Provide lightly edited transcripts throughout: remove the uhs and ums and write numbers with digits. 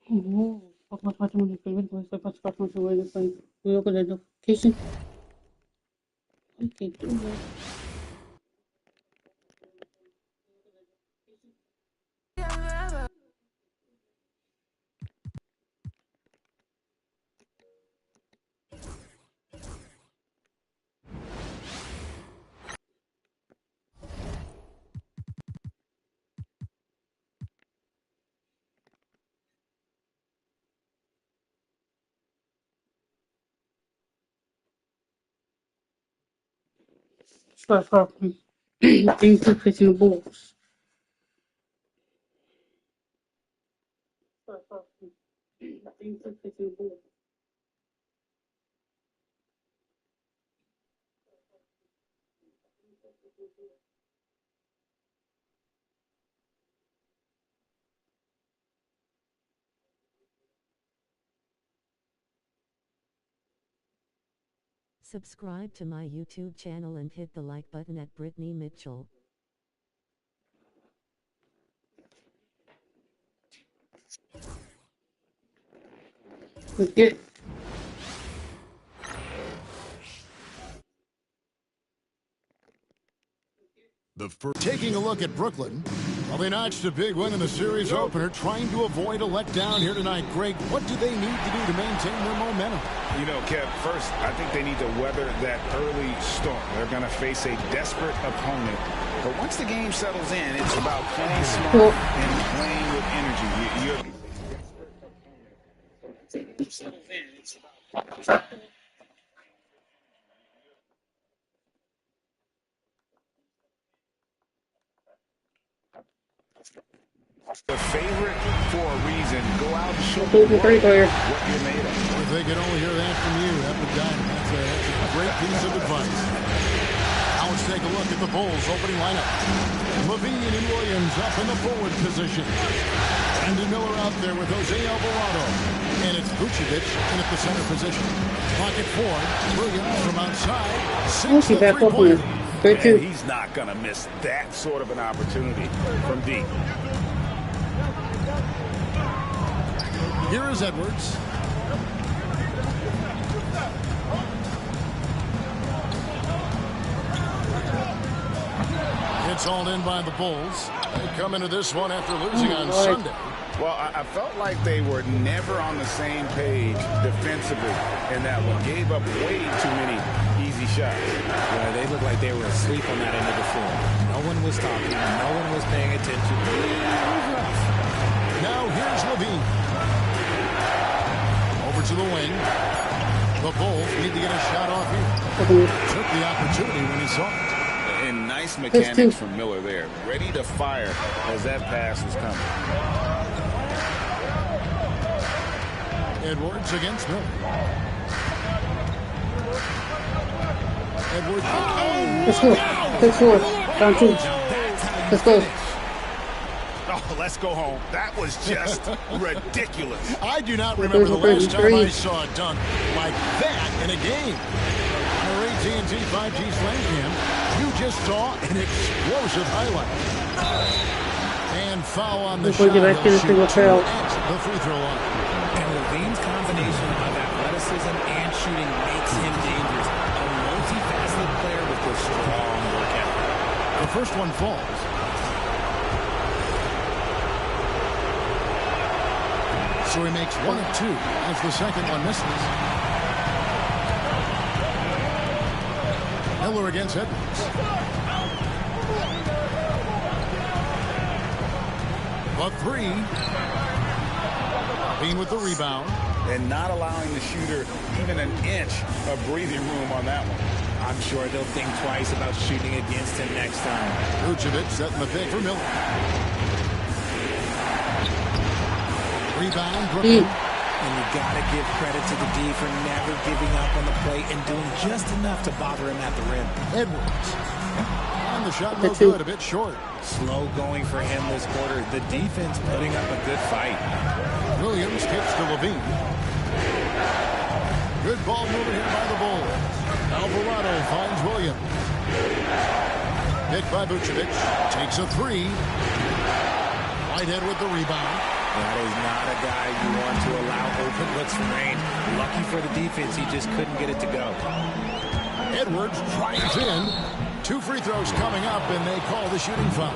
Oh, watch my favorite voice. Watch my favorite voice. We open the notification. Okay, do that. Start off. Things to pitching the balls. Start off. Things to pitching the balls. Subscribe to my YouTube channel and hit the like button at Brittany Mitchell. Get. Taking a look at Brooklyn. Well, they notched a big win in the series opener, trying to avoid a letdown here tonight. Greg, what do they need to do to maintain their momentum? You know, Kev, first, I think they need to weather that early storm. They're going to face a desperate opponent. But once the game settles in, it's about playing smart and playing with energy. The favorite for a reason. Go out and show the world what you're made of. If they could only hear that from you, that would die. That's a great piece of advice. Now let's take a look at the Bulls opening lineup. Levine and Williams up in the forward position. Brandon Miller out there with Jose Alvarado. And it's Vucevic in at the center position. Pocket forward, Williams from outside. Sinks the three-pointer. And he's not going to miss that sort of an opportunity from deep. Here is Edwards. It's all in by the Bulls. They come into this one after losing on Sunday. Well, I felt like they were never on the same page defensively in that one. Gave up way too many easy shots. Yeah, they looked like they were asleep on that end of the floor. No one was talking. No one was paying attention. Now here's Levine. Over to the wing. The Bulls need to get a shot off here. Took the opportunity when he saw it. And nice mechanics from Miller there. Ready to fire as that pass was coming. Edwards against Miller. Edwards. Let's go. Let's go. Down two. Let's go. Oh, let's go home. That was just ridiculous. I do not remember the last time I saw a dunk like that in a game. On our AT&T 5G Slam Cam, you just saw an explosive highlight. And foul on the shot. The free throw line. And Levine's combination of athleticism and shooting makes him dangerous. A multifaceted player with a strong work ethic. The first one falls. So he makes 1 of 2 as the second one misses. Miller against Edwards. The three. Bean with the rebound. And not allowing the shooter even an inch of breathing room on that one. I'm sure they'll think twice about shooting against him next time. Vucevic setting the pick for Miller. Rebound, Brooklyn. And you got to give credit to the D for never giving up on the plate and doing just enough to bother him at the rim. Edwards. And the shot no good, a bit short. Slow going for him this quarter. The defense putting up a good fight. Williams kicks to Levine. Good ball moving here by the Bulls. Alvarado finds Williams. Hit by Vucevic. Takes a three. Whitehead with the rebound. That is not a guy you want to allow open looks from range. Lucky for the defense, he just couldn't get it to go. Edwards drives in. 2 free throws coming up, and they call the shooting foul.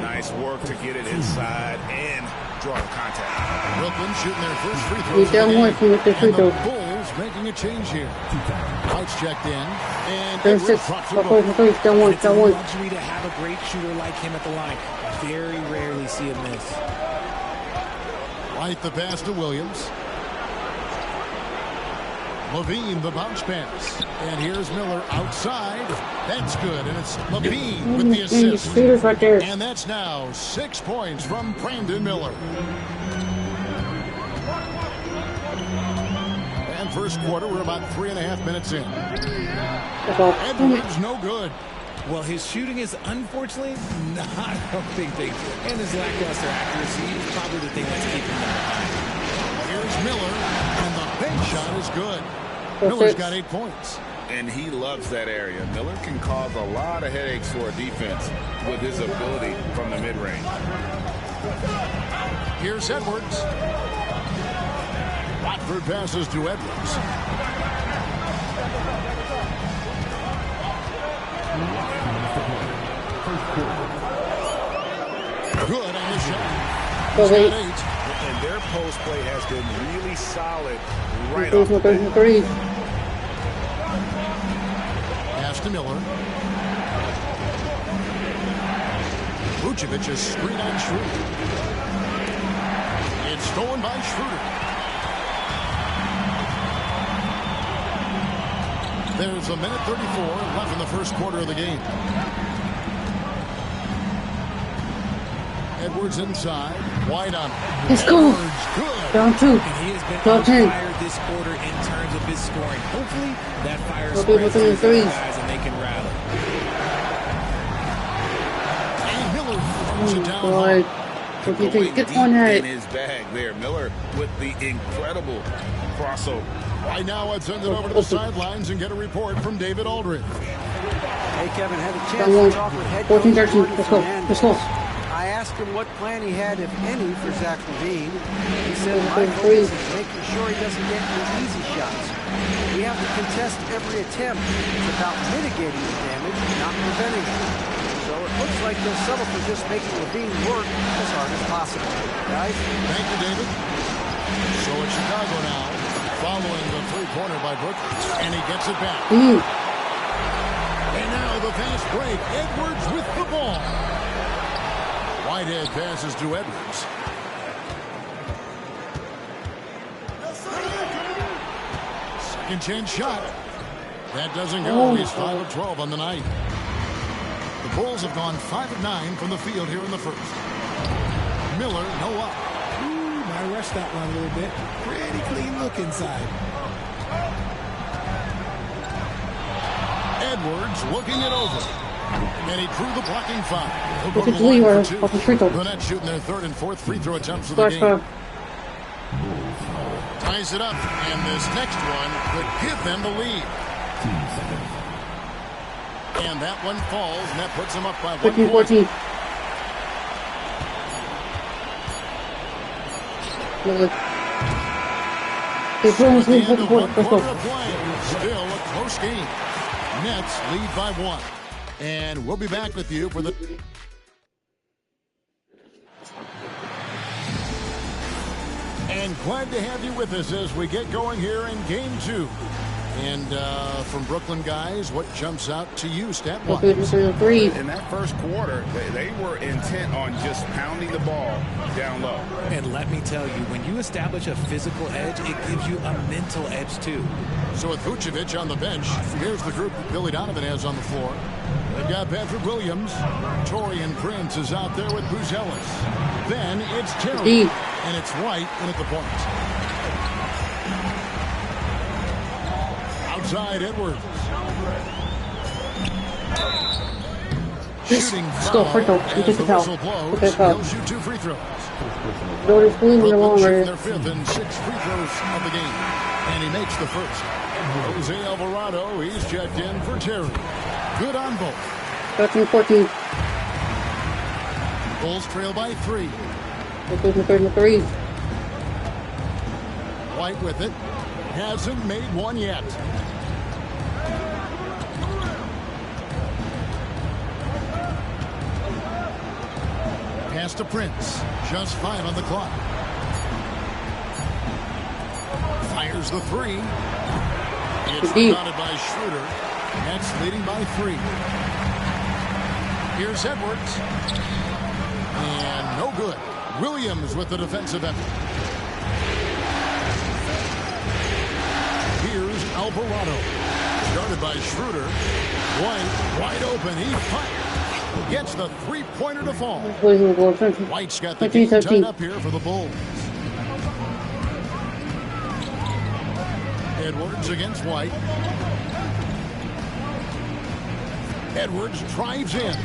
Nice work to get it inside and draw the contact. Brooklyn shooting their first free throws. He's down one with the free throw. Bulls making a change here. White's checked in, and There's Edwards 6. drops Down the ball. 1. Down 1. It's a Down 1. luxury to have a great shooter like him at the line. Very rarely see him miss. White the pass to Williams. Levine the bounce pass. And here's Miller outside. That's good. And it's Levine with the assist. Shooters right there. And that's now 6 points from Brandon Miller. And first quarter, we're about 3.5 minutes in. That's all. Edwards no good. Well, his shooting is unfortunately not a big thing. And his lackluster accuracy is probably the thing that's keeping him behind. Here's Miller, and the bank shot is good. That's Miller's it. got 8 points. And he loves that area. Miller can cause a lot of headaches for a defense with his ability from the mid-range. Here's Edwards. Watford passes to Edwards. Good on the shot. He's got 8. And their post play has been really solid right There's off no the bat. 33. Pass to Miller. Vucevic is screen on Schroeder. It's stolen by Schroeder. There's 1:34 left in the first quarter of the game. Edwards inside. White on. Let's go. Edwards, good. Down 2. And he has been Down on 10. fire this quarter in terms of his scoring. Hopefully, that fire Okay, spreads within to the his threes. guys and they can rally. And Miller throws it down. Boy. What do you think? Going Get deep one in head. his bag there. Miller with the incredible crossover. Right now, I'd send it over to the sidelines and get a report from David Aldridge. Hey, Kevin, had a Down chance 1. to talk with head 14, coach 13. Marty Let's go. Fernandez. Let's go. I asked him what plan he had, if any, for Zach LaVine. He said, my Third focus three. is making sure he doesn't get any easy shots. We have to contest every attempt. It's about mitigating the damage, not preventing it. So it looks like they'll settle for just making LaVine work as hard as possible. Guys? Thank you, David. So it's Chicago now, following the three-pointer by Brooklyn, and he gets it back. And now the fast break. Edwards with the ball. Whitehead passes to Edwards. Second chance shot. That doesn't go. He's 5 of 12 on the night. The Bulls have gone 5 of 9 from the field here in the first. Miller, no up. I rushed that one a little bit. Pretty clean look inside. Edwards looking it over. And he drew the blocking foul. He'll go Look to at the line Lever for 2. off the free throw. The Nets shooting their 3rd and 4th free throw attempts of the Splash game. foul. Ties it up, and this next one could give them the lead. And that one falls, and that puts them up by 1 15, point. 14. Look. Hey, bro, let's At the end go. of 1 Let's quarter go. of play, still a close game. Nets lead by 1. And we'll be back with you for the... And glad to have you with us as we get going here in Game 2. And from Brooklyn guys, what jumps out to you stat-wise? Three. In that first quarter, they were intent on just pounding the ball down low. And let me tell you, when you establish a physical edge, it gives you a mental edge too. So with Vucevic on the bench, here's the group that Billy Donovan has on the floor. They've got Patrick Williams. Torian Prince is out there with Buzelis. Then it's Terry. And it's White in at the point. Outside Edwards. Let's go, foul free throw. as You take the foul. whistle blows. Okay, foul. He'll shoot 2 free throws. Notice clean in the Brooklyn long shooting right their 5th and 6th free throws of the game. And he makes the first. Jose Alvarado, he's checked in for Terry. Good on both. 13, 14. Bulls trail by 3. 33. White with it. Hasn't made one yet. Pass to Prince. Just 5 on the clock. Fires the 3. It's rebounded by Schroeder. Nets leading by 3. Here's Edwards. And no good. Williams with the defensive effort. Here's Alvarado. Started by Schroeder. White wide open. He fires. Gets the three-pointer to fall. White's got the game tied up here for the Bulls. Edwards against White. Edwards drives in.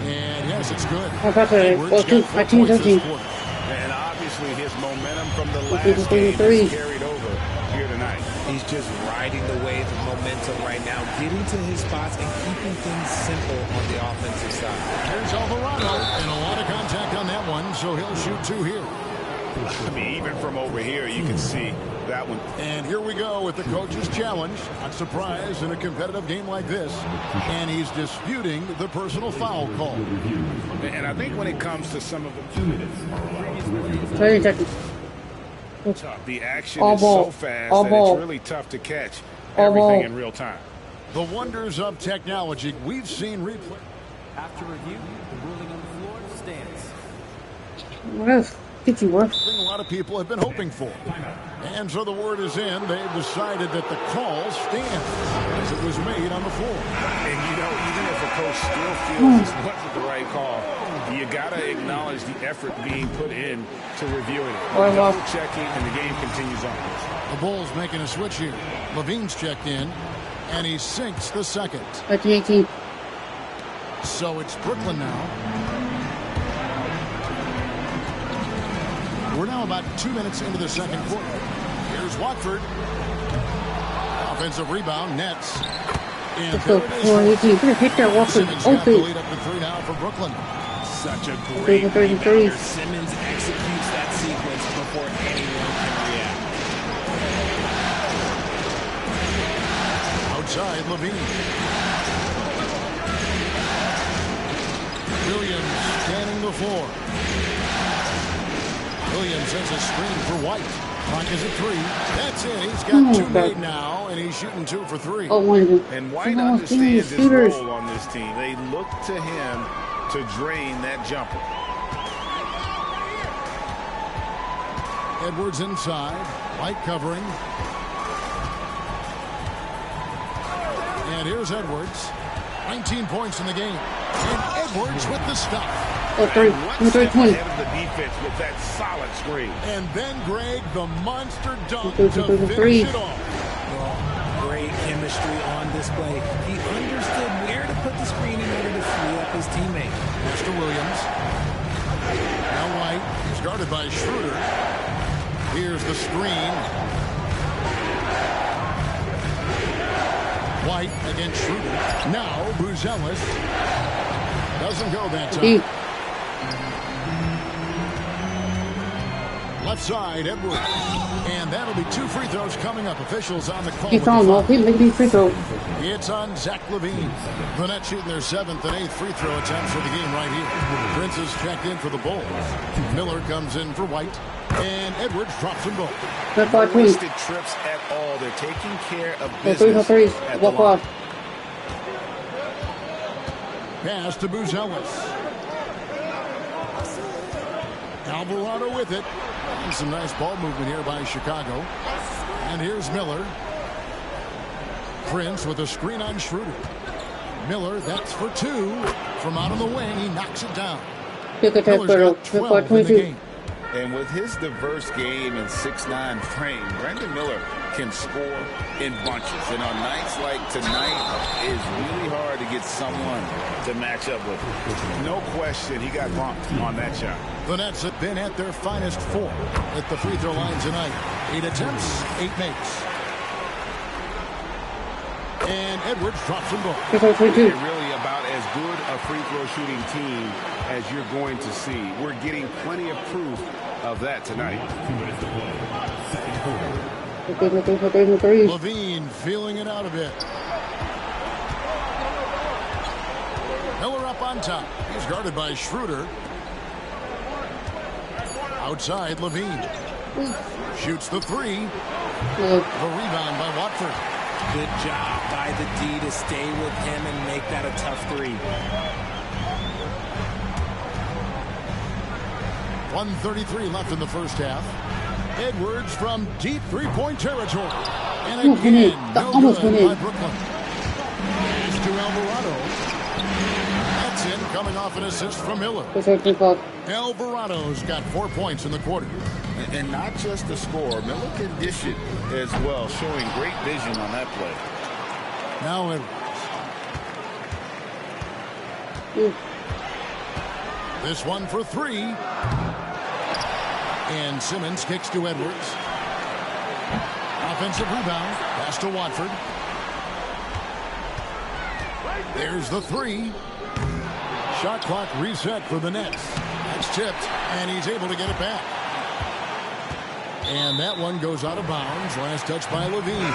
And yes, it's good. Edwards got 4 points this quarter. And obviously his momentum from the last game is carried over here tonight. He's just riding the wave of momentum right now, getting to his spots and keeping things simple on the offensive side. Here's Alvarado, and a lot of contact on that one, so he'll shoot 2 here. I mean, even from over here, you can see that one. And here we go with the coach's challenge. Not surprised in a competitive game like this. And he's disputing the personal foul call. And I think when it comes to some of the 2 minutes. the action is so fast that it's really tough to catch everything in real time. The wonders of technology. We've seen replay. After review, the ruling on the floor stands. A lot of people have been hoping for. And so the word is in. They've decided that the call stands as it was made on the floor. And you know, even if a coach still feels this wasn't the right call, you got to acknowledge the effort being put in to reviewing it. Double checking, and the game continues on. The Bulls making a switch here. Levine's checked in, and he sinks the second. 18. So it's Brooklyn now. We're now about 2 minutes into the second quarter. Here's Watford. Offensive rebound, Nets. And there it is. Hit that Watford Simmons got the open. lead up to 3 now for Brooklyn. Such a great rebounder. Simmons executes that sequence before anyone can react. Outside, Levine. Williams scanning the floor. Williams sends a screen for White. Clock is at 3. That's it. He's got 2 made now, and he's shooting 2 for 3. And White understands his role on this team. They look to him to drain that jumper. Edwards inside. White covering. And here's Edwards. 19 points in the game. And Edwards with the stop. One step ahead of the defense with that solid screen. And then Greg, the monster dunk to finish it off. Great chemistry on display. He understood where to put the screen in order to free up his teammate. Mr. Williams. Now White, started by Schroeder. Here's the screen. White against Schroeder. Now Buzelis. Doesn't go that time. Left side, Edwards. And that'll be 2 free throws coming up. Officials on the call. He's on, well, he made me free throw. It's on Zach Levine. The Nets shooting their 7th and 8th free throw attempts for the game right here. Prince is checked in for the Bulls. Miller comes in for White. And Edwards drops them both. No wasted trips at all. They're taking care of business at the line. Pass to Buzelis. Alvarado with it. And some nice ball movement here by Chicago. And here's Miller. Prince with a screen on Schroeder. Miller, that's for 2. From out on the wing, he knocks it down. Miller's got 12 in the game. And with his diverse game and 6'9" frame, Brandon Miller can score in bunches. And on nights like tonight, it's really hard to get someone to match up with him. No question, he got bumped on that shot. The Nets have been at their finest 4 at the free throw line tonight. 8 attempts, 8 makes. And Edwards drops them both. It really about as good a free throw shooting team as you're going to see. We're getting plenty of proof of that tonight. Levine feeling it out a bit. Miller up on top. He's guarded by Schroeder. Outside, Levine. Shoots the three. The rebound by Watford. Good job by the D to stay with him and make that a tough three. 1:33 left in the first half. Edwards from deep three-point territory. And again, no good by Brooklyn. Pass to Alvarado. That's in, coming off an assist from Miller. Alvarado's got 4 points in the quarter. And not just the score. Miller can dish it as well, showing great vision on that play. Now Edwards. This one for three. And Simmons kicks to Edwards. Offensive rebound. Pass to Watford. There's the three. Shot clock reset for the Nets. That's tipped, and he's able to get it back. And that one goes out of bounds. Last touch by Levine.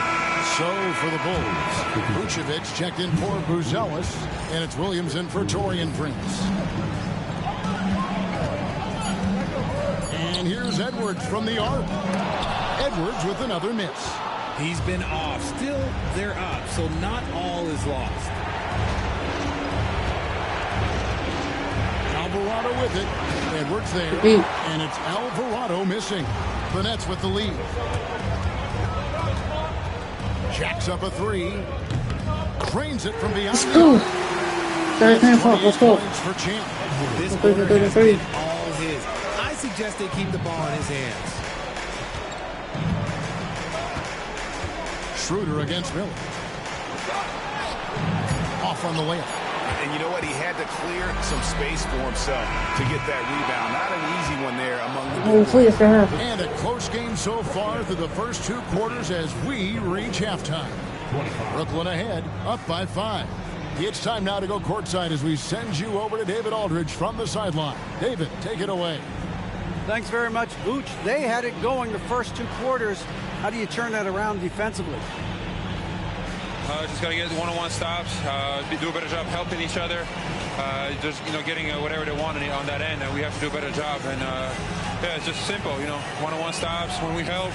So for the Bulls. Vucevic checked in for Buzelis, and it's Williams in for Taurean Prince. And here's Edwards from the arc. Edwards with another miss. He's been off. Still, they're up, so not all is lost. Alvarado with it. Edwards there. And it's Alvarado missing. The Nets with the lead. Jacks up a three. Cranes it from beyond. Let's go. Points for Champ. This quarter has been all his. I suggest they keep the ball in his hands. Schroeder against Miller. Off on the layup. And you know what? He had to clear some space for himself to get that rebound. Not an easy one there among the And a close game so far through the first two quarters as we reach halftime. Brooklyn ahead, up by 5. It's time now to go courtside as we send you over to David Aldridge from the sideline. David, take it away. Thanks very much, Vooch. They had it going the first 2 quarters. How do you turn that around defensively? Just got to get one-on-one stops, do a better job helping each other, just, getting whatever they want on that end, and we have to do a better job. And, yeah, it's just simple, one-on-one stops. When we help,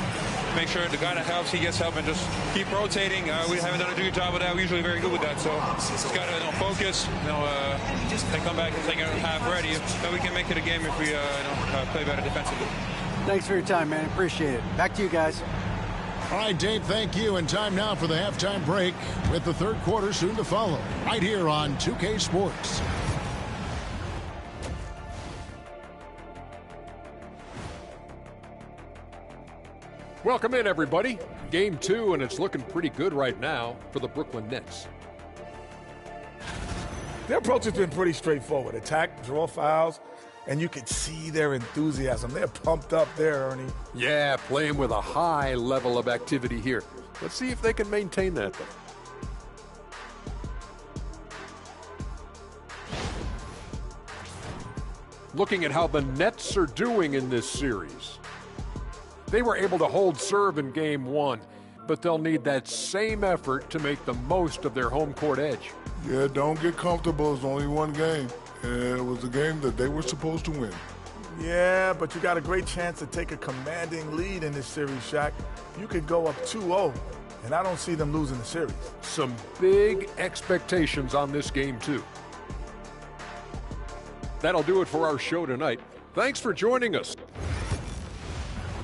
make sure the guy that helps, he gets help, and just keep rotating. We haven't done a good job of that. We're usually very good with that, so just got to focus, and come back and take a half ready. Then we can make it a game if we play better defensively. Thanks for your time, man. Appreciate it. Back to you guys. All right, Dave, thank you. And time now for the halftime break with the third quarter soon to follow right here on 2K Sports. Welcome in, everybody. Game 2, and it's looking pretty good right now for the Brooklyn Nets. Their approach has been pretty straightforward. Attack, draw fouls, and you can see their enthusiasm. They're pumped up there, Ernie. Yeah, playing with a high level of activity here. Let's see if they can maintain that, though. Looking at how the Nets are doing in this series. They were able to hold serve in Game 1, but they'll need that same effort to make the most of their home court edge. Yeah, don't get comfortable. It's only one game. It was a game that they were supposed to win. Yeah, but you got a great chance to take a commanding lead in this series, Shaq. You could go up 2-0, and I don't see them losing the series. Some big expectations on this game, too. That'll do it for our show tonight. Thanks for joining us.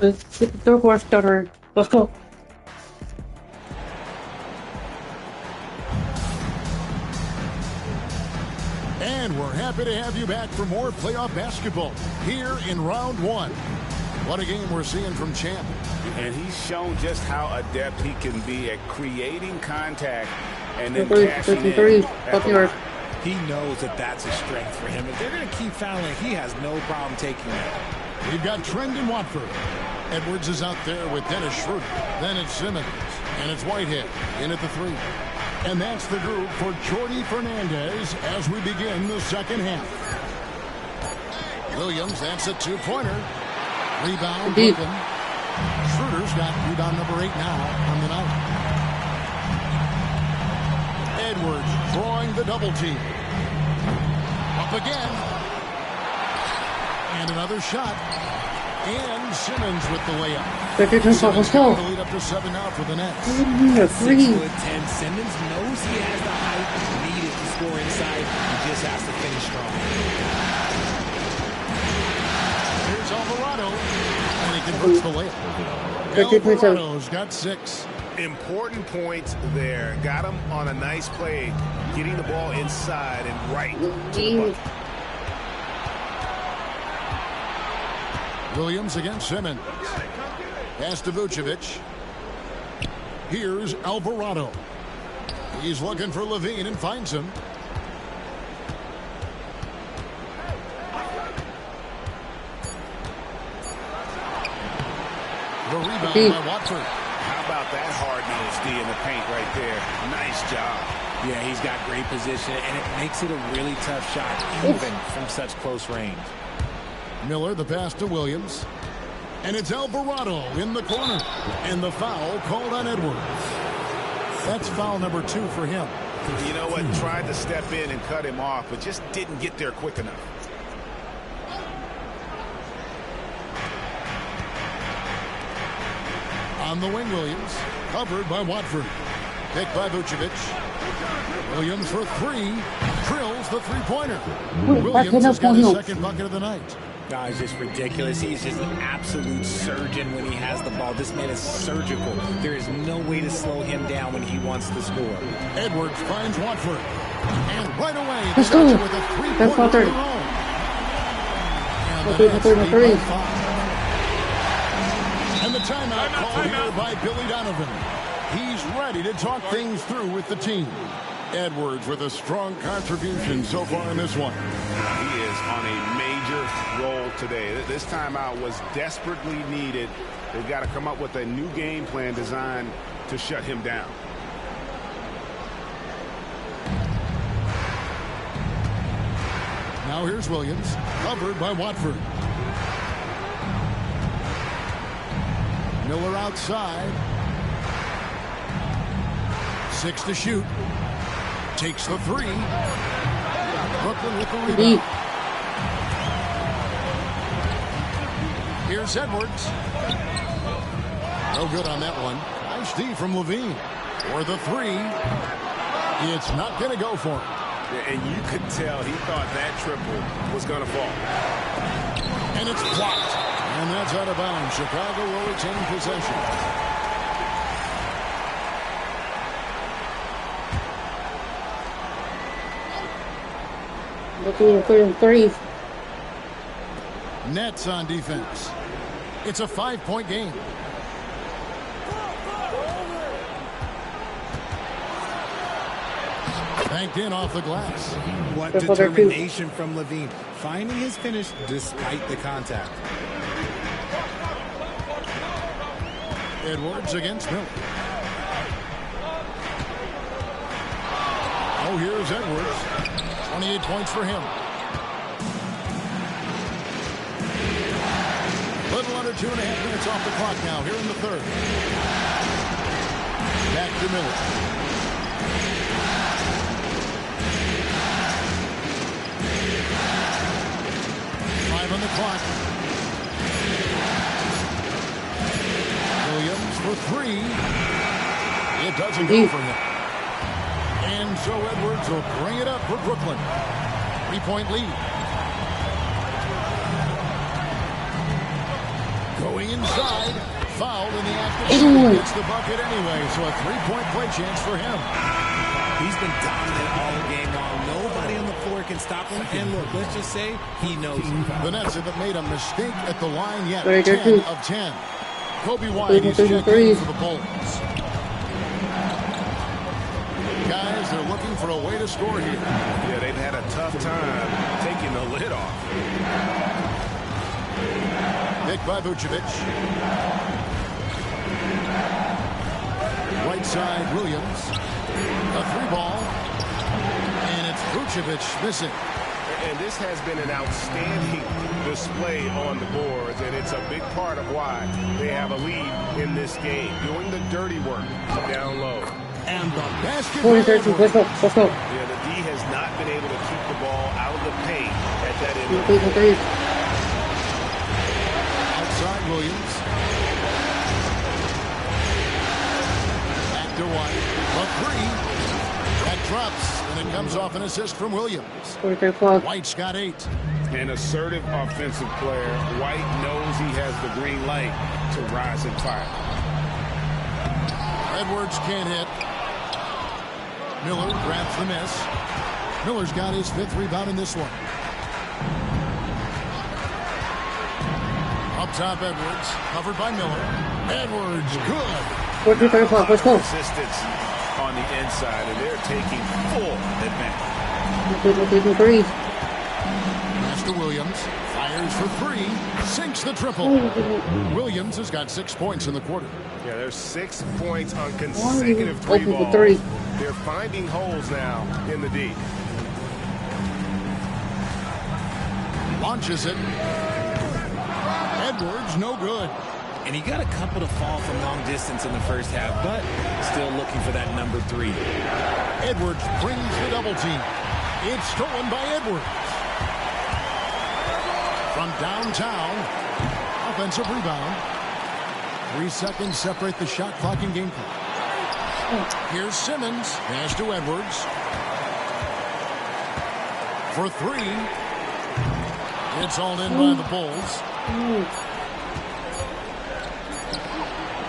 Third quarter starter. Let's go. And we're happy to have you back for more playoff basketball here in round 1. What a game we're seeing from Champ. And he's shown just how adept he can be at creating contact and then cashing in. He knows that that's a strength for him. If they're going to keep fouling, he has no problem taking that. We've got Trent in Watford. Edwards is out there with Dennis Schroeder. Then it's Simmons. And it's Whitehead in at the 3. And that's the group for Jordi Fernandez as we begin the second half. Williams, that's a two-pointer. Rebound, Brooklyn. Schroeder's got rebound number 8 now on the night. Edwards drawing the double team. Up again. And another shot. And Simmons with the layup. Simmons got the lead up to 7 now for the Nets. 6'10". Simmons knows he has the height needed to score inside. He just has to finish strong. Here's Alvarado. And he converts the layup. Alvarado's got 6. Important points there. Got him on a nice play, getting the ball inside and right to the bucket. Williams against Simmons. Pass to Vucevic. Here's Alvarado. He's looking for Levine and finds him. The rebound by Watford. How about that hard-nosed D in the paint right there? Nice job. Yeah, he's got great position, and it makes it a really tough shot, even from such close range. Miller, the pass to Williams. And it's Alvarado in the corner. And the foul called on Edwards. That's foul number 2 for him. You know what? Tried to step in and cut him off, but just didn't get there quick enough. On the wing, Williams. Covered by Watford. Picked by Vucevic. Williams for 3. Drills the three-pointer. Williams has got his second bucket of the night. No, it's just ridiculous. He's just an absolute surgeon when he has the ball. This man is surgical. There is no way to slow him down when he wants to score. Edwards finds Watford. And right away, the Dutch with a three-pointer of their own. And the Nets lead by 5. And the timeout called here by Billy Donovan. He's ready to talk things through with the team. Edwards with a strong contribution so far in this one. He is on a major roll today. This timeout was desperately needed. They've got to come up with a new game plan designed to shut him down. Now here's Williams, covered by Watford. Miller outside. 6 to shoot. Takes the 3. Brooklyn with the rebound. Here's Edwards. No good on that one. Nice D from Levine. For the 3. It's not going to go for him. Yeah, and you could tell he thought that triple was going to fall. And it's blocked. And that's out of bounds. Chicago will retain possession. Looking for 3. Nets on defense. It's a 5-point game. Banked in off the glass. What determination from Levine. Finding his finish despite the contact. Edwards against Miller. Oh, here's Edwards. 28 points for him. Little under 2.5 minutes off the clock now here in the third. Back to Miller. Five on the clock. Williams for 3. It doesn't go for him. And so Edwards will bring it up for Brooklyn. 3-point lead. Going inside. Fouled in the act of shooting. Gets the bucket anyway, so a 3-point play chance for him. He's been dominant all game long. Nobody on the floor can stop him. And look, let's just say he knows it. The Nets haven't made a mistake at the line yet. 10 of 10. Kobe White is checking in for the Bulls. Guys, they're looking for a way to score here. Yeah, they've had a tough time taking the lid off. Picked by Vucevic. Right side, Williams. A three ball. And it's Vucevic missing. And this has been an outstanding display on the boards, and it's a big part of why they have a lead in this game, doing the dirty work down low. And the basket. 40-13, let's go. Yeah, the D has not been able to keep the ball out of the paint at that end. Outside Williams. Back to White. A three. That drops, and it comes off an assist from Williams. White's got 8. An assertive offensive player. White knows he has the green light to rise and fire. Edwards can't hit. Miller grabs the miss. Miller's got his 5th rebound in this one. Up top, Edwards. Covered by Miller. Edwards, good. 14-35, let's go. Assistance on the inside, and they're taking full advantage. Pass to Williams. Fires for 3. Sinks the triple. Williams has got 6 points in the quarter. Yeah, there's 6 points on consecutive three balls. They're finding holes now in the D. Launches it. Edwards, no good. And he got a couple to fall from long distance in the first half, but still looking for that number 3. Edwards brings the double team. It's stolen by Edwards. From downtown, offensive rebound. 3 seconds separate the shot clock and game clock. Here's Simmons. Pass to Edwards. For 3. It's all in by the Bulls.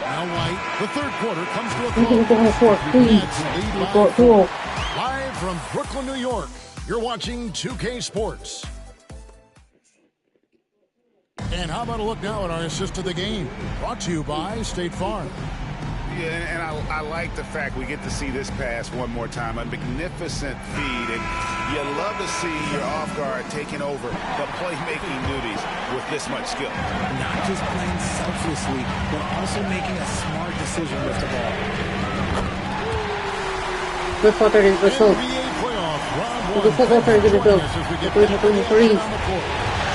Now White. The third quarter comes to a close. Nets lead by 4. Live from Brooklyn, New York. You're watching 2K Sports. And how about a look now at our assist of the game? Brought to you by State Farm. Yeah, and I like the fact we get to see this pass one more time. A magnificent feed, and you love to see your off guard taking over the playmaking duties with this much skill. Not just playing selflessly, but also making a smart decision with the ball. Good for 30, let's go. NBA playoff, round 1. Good for 30, good to go. As we get 3.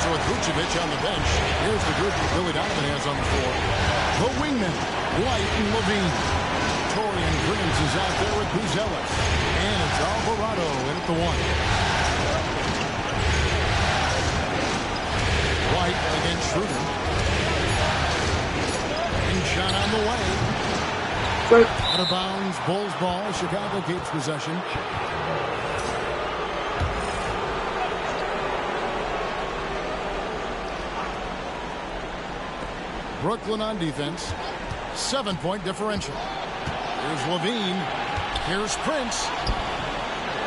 So with Vucevic on the bench, here's the group that Billy Donovan has on the floor. The wingmen, White and Levine. Torian Grins is out there with Buzelis. And it's Alvarado in at the 1. White against Schroeder. And shot on the way. Out of bounds, Bulls ball. Chicago keeps possession. Brooklyn on defense. 7-point differential. Here's Levine. Here's Prince.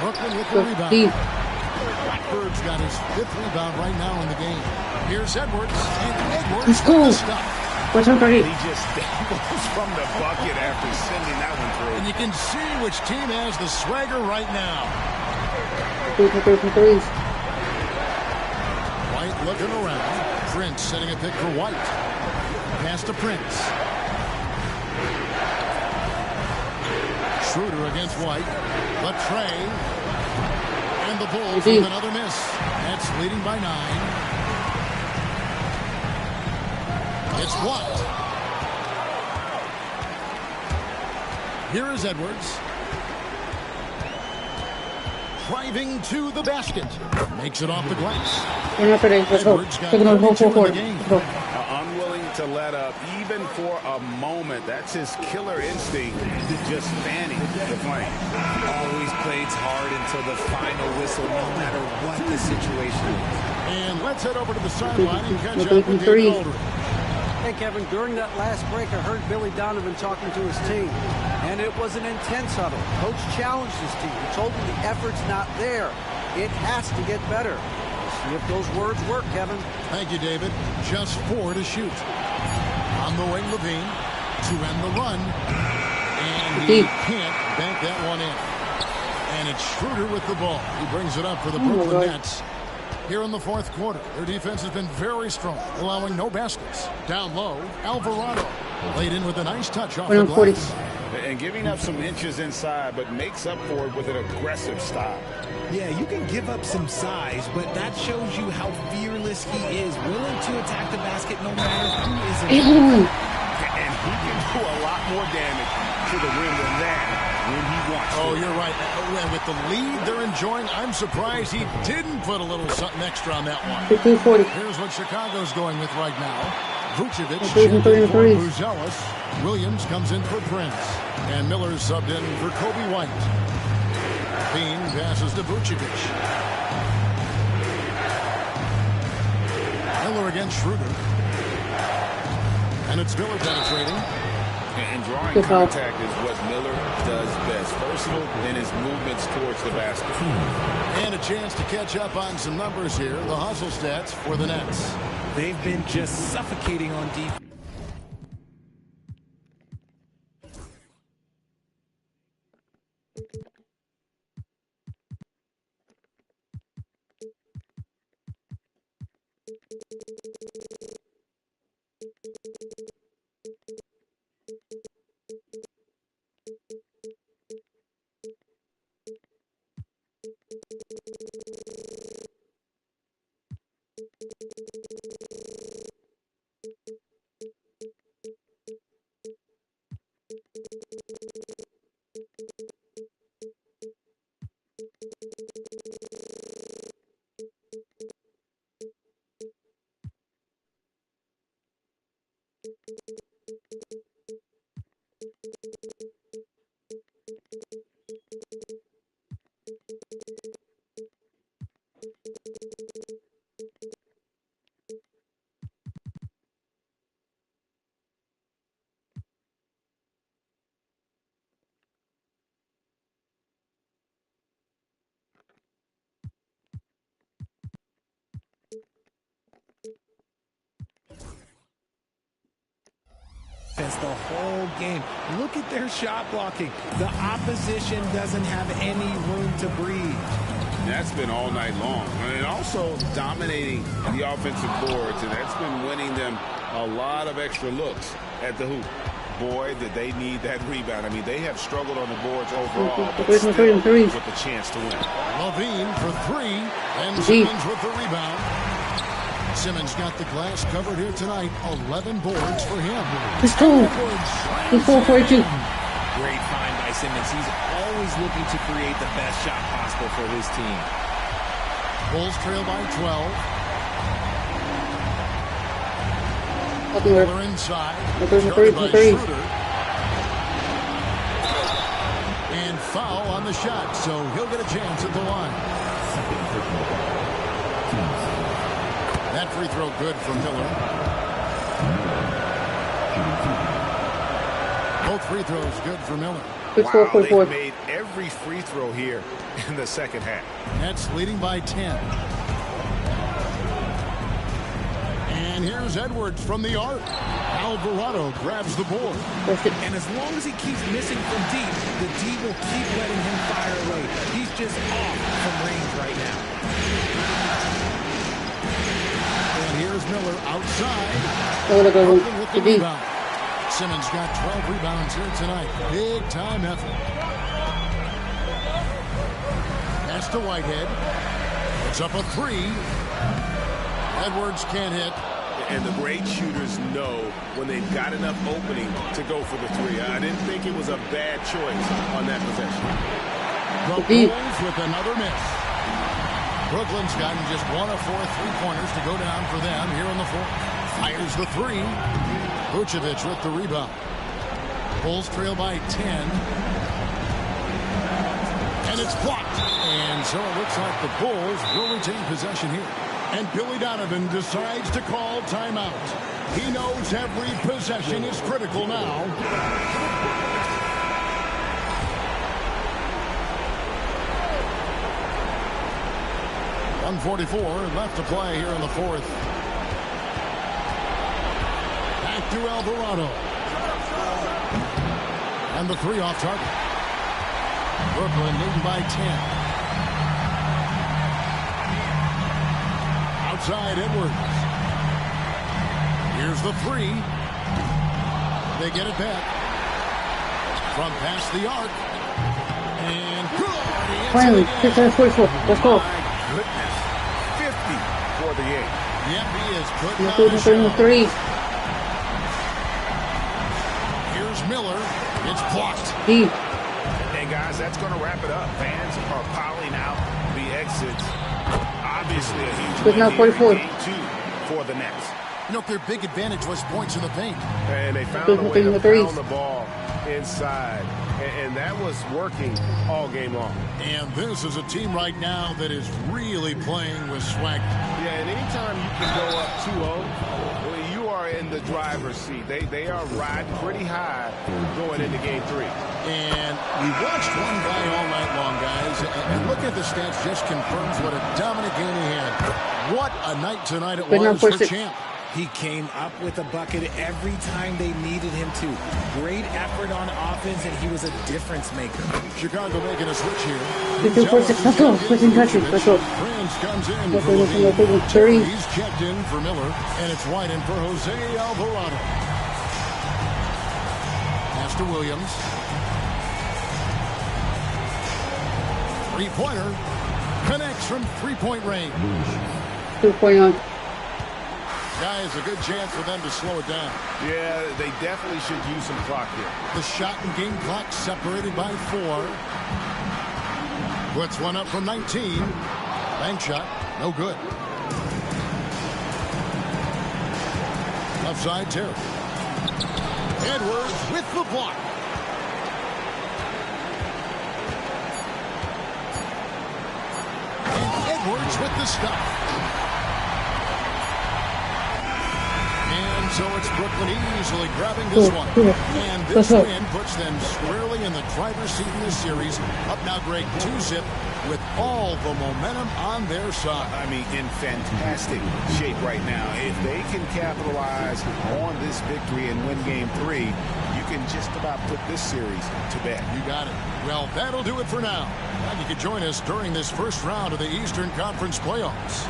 Brooklyn with the rebound. Blackbird's got his 5th rebound right now in the game. Here's Edwards. And Edwards with the stop. He just dabbles from the bucket after sending that one through. And you can see which team has the swagger right now. White looking around. Prince setting a pick for White. Pass to Prince. Schroeder against White. Latre. And the Bulls with another miss. Nets leading by 9. It's blocked. Here is Edwards. Driving to the basket. Makes it off the glass. Edwards got 22 in the game. Unwilling to let up even for a moment. That's his killer instinct, just fanning the flame. Always plays hard until the final whistle, no matter what the situation is. And let's head over to the sideline and catch up with David Aldridge. Hey, Kevin, during that last break, I heard Billy Donovan talking to his team, and it was an intense huddle. Coach challenged his team. He told them the effort's not there. It has to get better. See if those words work, Kevin. Thank you, David. Just 4 to shoot. On the wing, Levine to end the run. And he can't bank that one in. And it's Schroeder with the ball. He brings it up for the Brooklyn Nets. Here in the 4th quarter, their defense has been very strong, allowing no baskets. Down low, Alvarado laid in with a nice touch off the glass. And giving up some inches inside, but makes up for it with an aggressive stop. Yeah, you can give up some size, but that shows you how fearless he is, willing to attack the basket no matter who is in it. And he can do a lot more damage to the rim than that when he wants to. Oh, you're right. With the lead they're enjoying, I'm surprised he didn't put a little something extra on that one. 15-40. Here's what Chicago's going with right now. Vucevic Threes. for Buzelis. Williams comes in for Prince. And Miller's subbed in for Kobe White. Bean passes to Vucevic. Miller against Schroeder. And it's Miller penetrating. And drawing contact is what Miller does best. Versatile in his movements towards the basket. And a chance to catch up on some numbers here. The hustle stats for the Nets. They've been just suffocating on defense. The whole game. Look at their shot blocking. The opposition doesn't have any room to breathe. That's been all night long. And also dominating the offensive boards, and that's been winning them a lot of extra looks at the hoop. Boy, did they need that rebound. I mean, they have struggled on the boards overall, but still with a chance to win. Levine for three, and Simmons with the rebound. Simmons got the glass covered here tonight. 11 boards for him. He's cold. He's 4-4-2. Great find by Simmons. He's always looking to create the best shot possible for his team. Bulls trail by 12. Miller inside. Three. And foul on the shot, so he'll get a chance at the line. That free throw good from Miller. Both free throws good for Miller. Wow, they've made every free throw here in the second half. Nets leading by 10. And here's Edwards from the arc. Alvarado grabs the board. And as long as he keeps missing from deep, the D will keep letting him fire away. He's just off from range right now. Here's Miller outside. With the rebound. Simmons got 12 rebounds here tonight. Big time effort. Pass to Whitehead. It's up a three. Edwards can't hit. And the great shooters know when they've got enough opening to go for the three. I didn't think it was a bad choice on that possession. The Bulls with another miss. Brooklyn's gotten just 1 of 4 3-pointers to go down for them here in the fourth. Fires the three. Vucevic with the rebound. Bulls trail by 10. And it's blocked. And so it looks like the Bulls will retain possession here. And Billy Donovan decides to call timeout. He knows every possession is critical now. 1:44 left to play here in the fourth. Back to Alvarado. And the three off target. Brooklyn leading by 10. Outside Edwards. Here's the three. They get it back. from past the arc. And good. Finally, 644. Let's go. My goodness. 50 for the 8. Yep, he is putting on a show. 3. Here's Miller. It's blocked. D. Hey, guys, that's going to wrap it up. Fans are piling out the exits. Obviously, a huge Good now, 44. game 2 for the Nets. You know, their big advantage was points in the paint. And they found a way to pound the ball inside. And that was working all game long. And this is a team right now that is really playing with swag. Yeah, and anytime you can go up 2-0, you are in the driver's seat. They are riding pretty high going into game 3. And we watched one guy all night long, guys. And look at the stats, just confirms what a dominant game he had. What a night tonight it was for Champ. He came up with a bucket every time they needed him to. Great effort on offense, and he was a difference maker. Chicago making a switch here. 2-4-6. Let's go. Switching touches. Let's go. Prince comes in. He's He's checked in for Miller, and it's wide in for Jose Alvarado. Pass to Williams. Three-pointer. Connects from three-point range. 2-point. Guys, a good chance for them to slow it down. Yeah, they definitely should use some clock here. The shot and game clock separated by 4. Puts one up from 19. Bank shot, no good. Offside Terry. Edwards with the block. And Edwards with the stop. So it's Brooklyn easily grabbing this one. And this win puts them squarely in the driver's seat in this series. Up now, Greg, 2-zip with all the momentum on their side. I mean, in fantastic shape right now. If they can capitalize on this victory and win game 3, you can just about put this series to bed. You got it. Well, that'll do it for now. And you can join us during this first round of the Eastern Conference playoffs.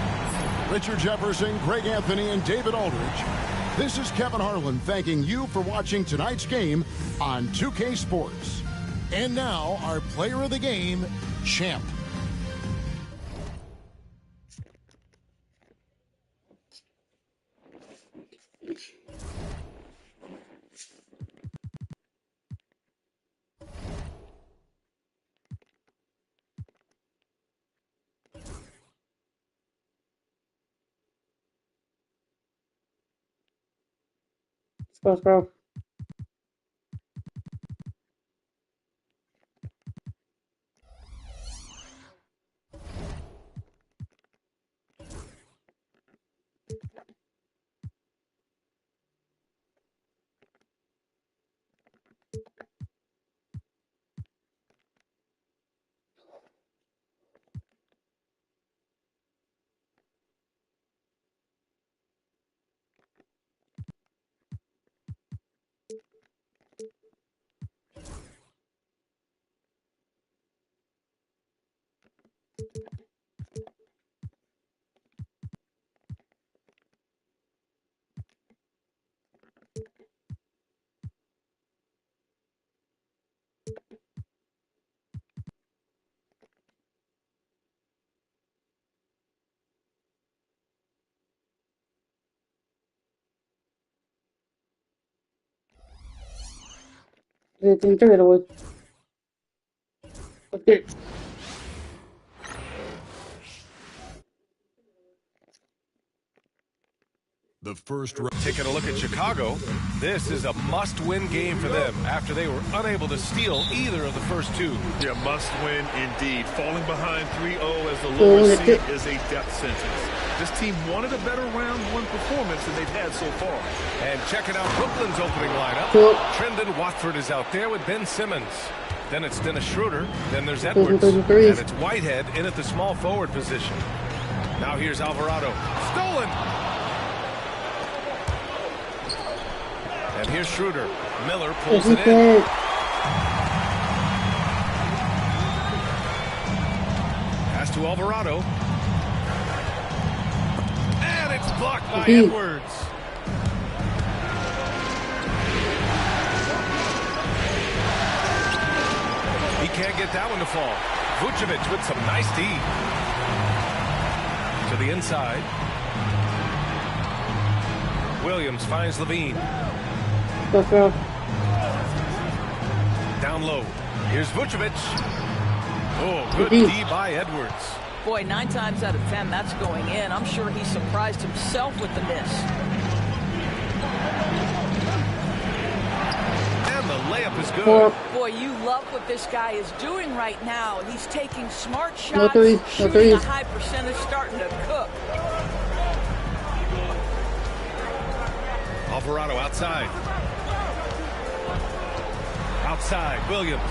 Richard Jefferson, Greg Anthony, and David Aldridge. This is Kevin Harlan thanking you for watching tonight's game on 2K Sports. And now, our player of the game, Champ. Let's go. Entero, okay. The first round. Taking a look at Chicago, this is a must-win game for them after they were unable to steal either of the first 2. Yeah, must-win indeed. Falling behind 3-0 as the lower seed is a death sentence. This team wanted a better round 1 performance than they've had so far. And checking out Brooklyn's opening lineup, Trendon Watford is out there with Ben Simmons. Then it's Dennis Schroeder. Then there's Edwards. And it's Whitehead in at the small forward position. Now here's Alvarado. Stolen! And here's Schroeder. Miller pulls it in. Pass to Alvarado. And it's blocked by Edwards. can't get that one to fall. Vucevic with some nice D. To the inside. Williams finds Levine. Down low. Here's Vucevic. Oh, good D by Edwards. Boy, 9 times out of 10, that's going in. I'm sure he surprised himself with the miss. And the layup is good. Boy, you love what this guy is doing right now. He's taking smart shots, shooting a high percentage, starting to cook. Alvarado outside. Outside, Williams.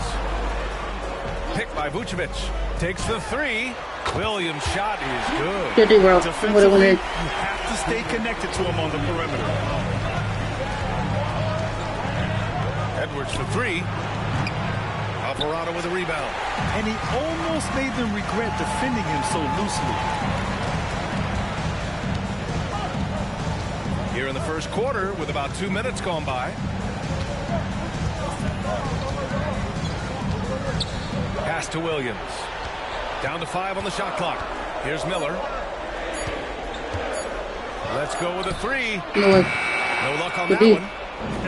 Picked by Vucevic. Takes the 3. Williams' shot is good. Defensively, you have to stay connected to him on the perimeter. Edwards for 3. Alvarado with a rebound. And he almost made them regret defending him so loosely. Here in the first quarter with about 2 minutes gone by. Pass to Williams. Down to 5 on the shot clock. Here's Miller. Let's go with a 3. No luck on that one.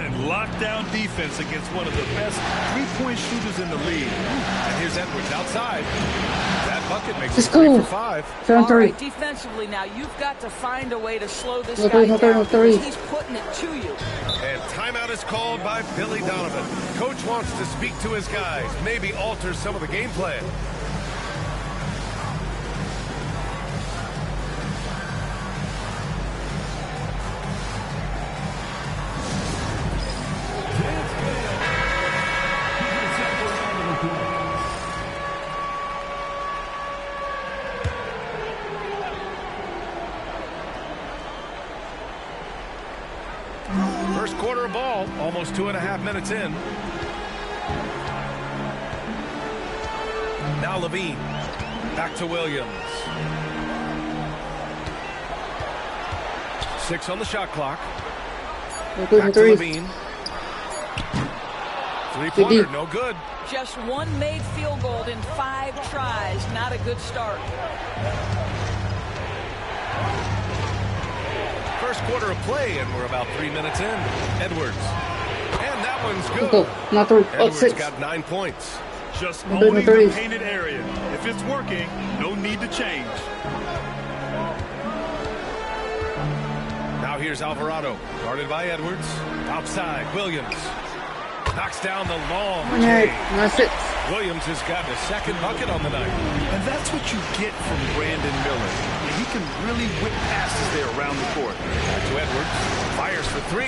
And lockdown defense against one of the best three-point shooters in the league. And here's Edwards outside. That bucket makes it 3 for 5. All right, defensively now, you've got to find a way to slow this guy down because he's putting it to you. And timeout is called by Billy Donovan. Coach wants to speak to his guys, maybe alter some of the game plan. First quarter of ball, almost 2.5 minutes in. Now Levine. Back to Williams. 6 on the shot clock. Back to Levine. 3-pointer, no good. Just 1 made field goal in 5 tries. Not a good start. First quarter of play, and we're about 3 minutes in. Edwards. And that one's good. Edwards got 9 points. Just owning the painted area. If it's working, no need to change. Now here's Alvarado, guarded by Edwards. Outside, Williams. Knocks down the long J. Williams has gotten a second bucket on the night. And that's what you get from Brandon Miller. He can really whip passes there around the court. Back to Edwards. Fires for 3.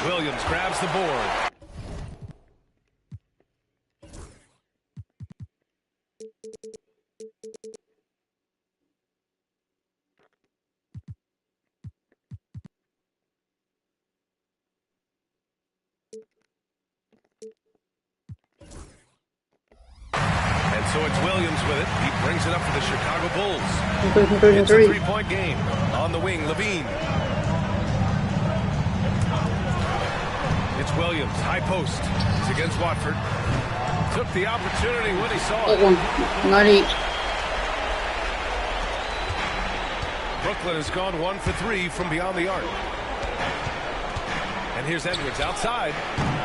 Williams grabs the board. And so it's Williams with it. He brings it up for the Chicago Bulls. It's a 3-point game. On the wing, Levine. It's Williams, high post. He's against Watford. Took the opportunity when he saw it. Brooklyn has gone 1 for 3 from beyond the arc. And here's Edwards outside.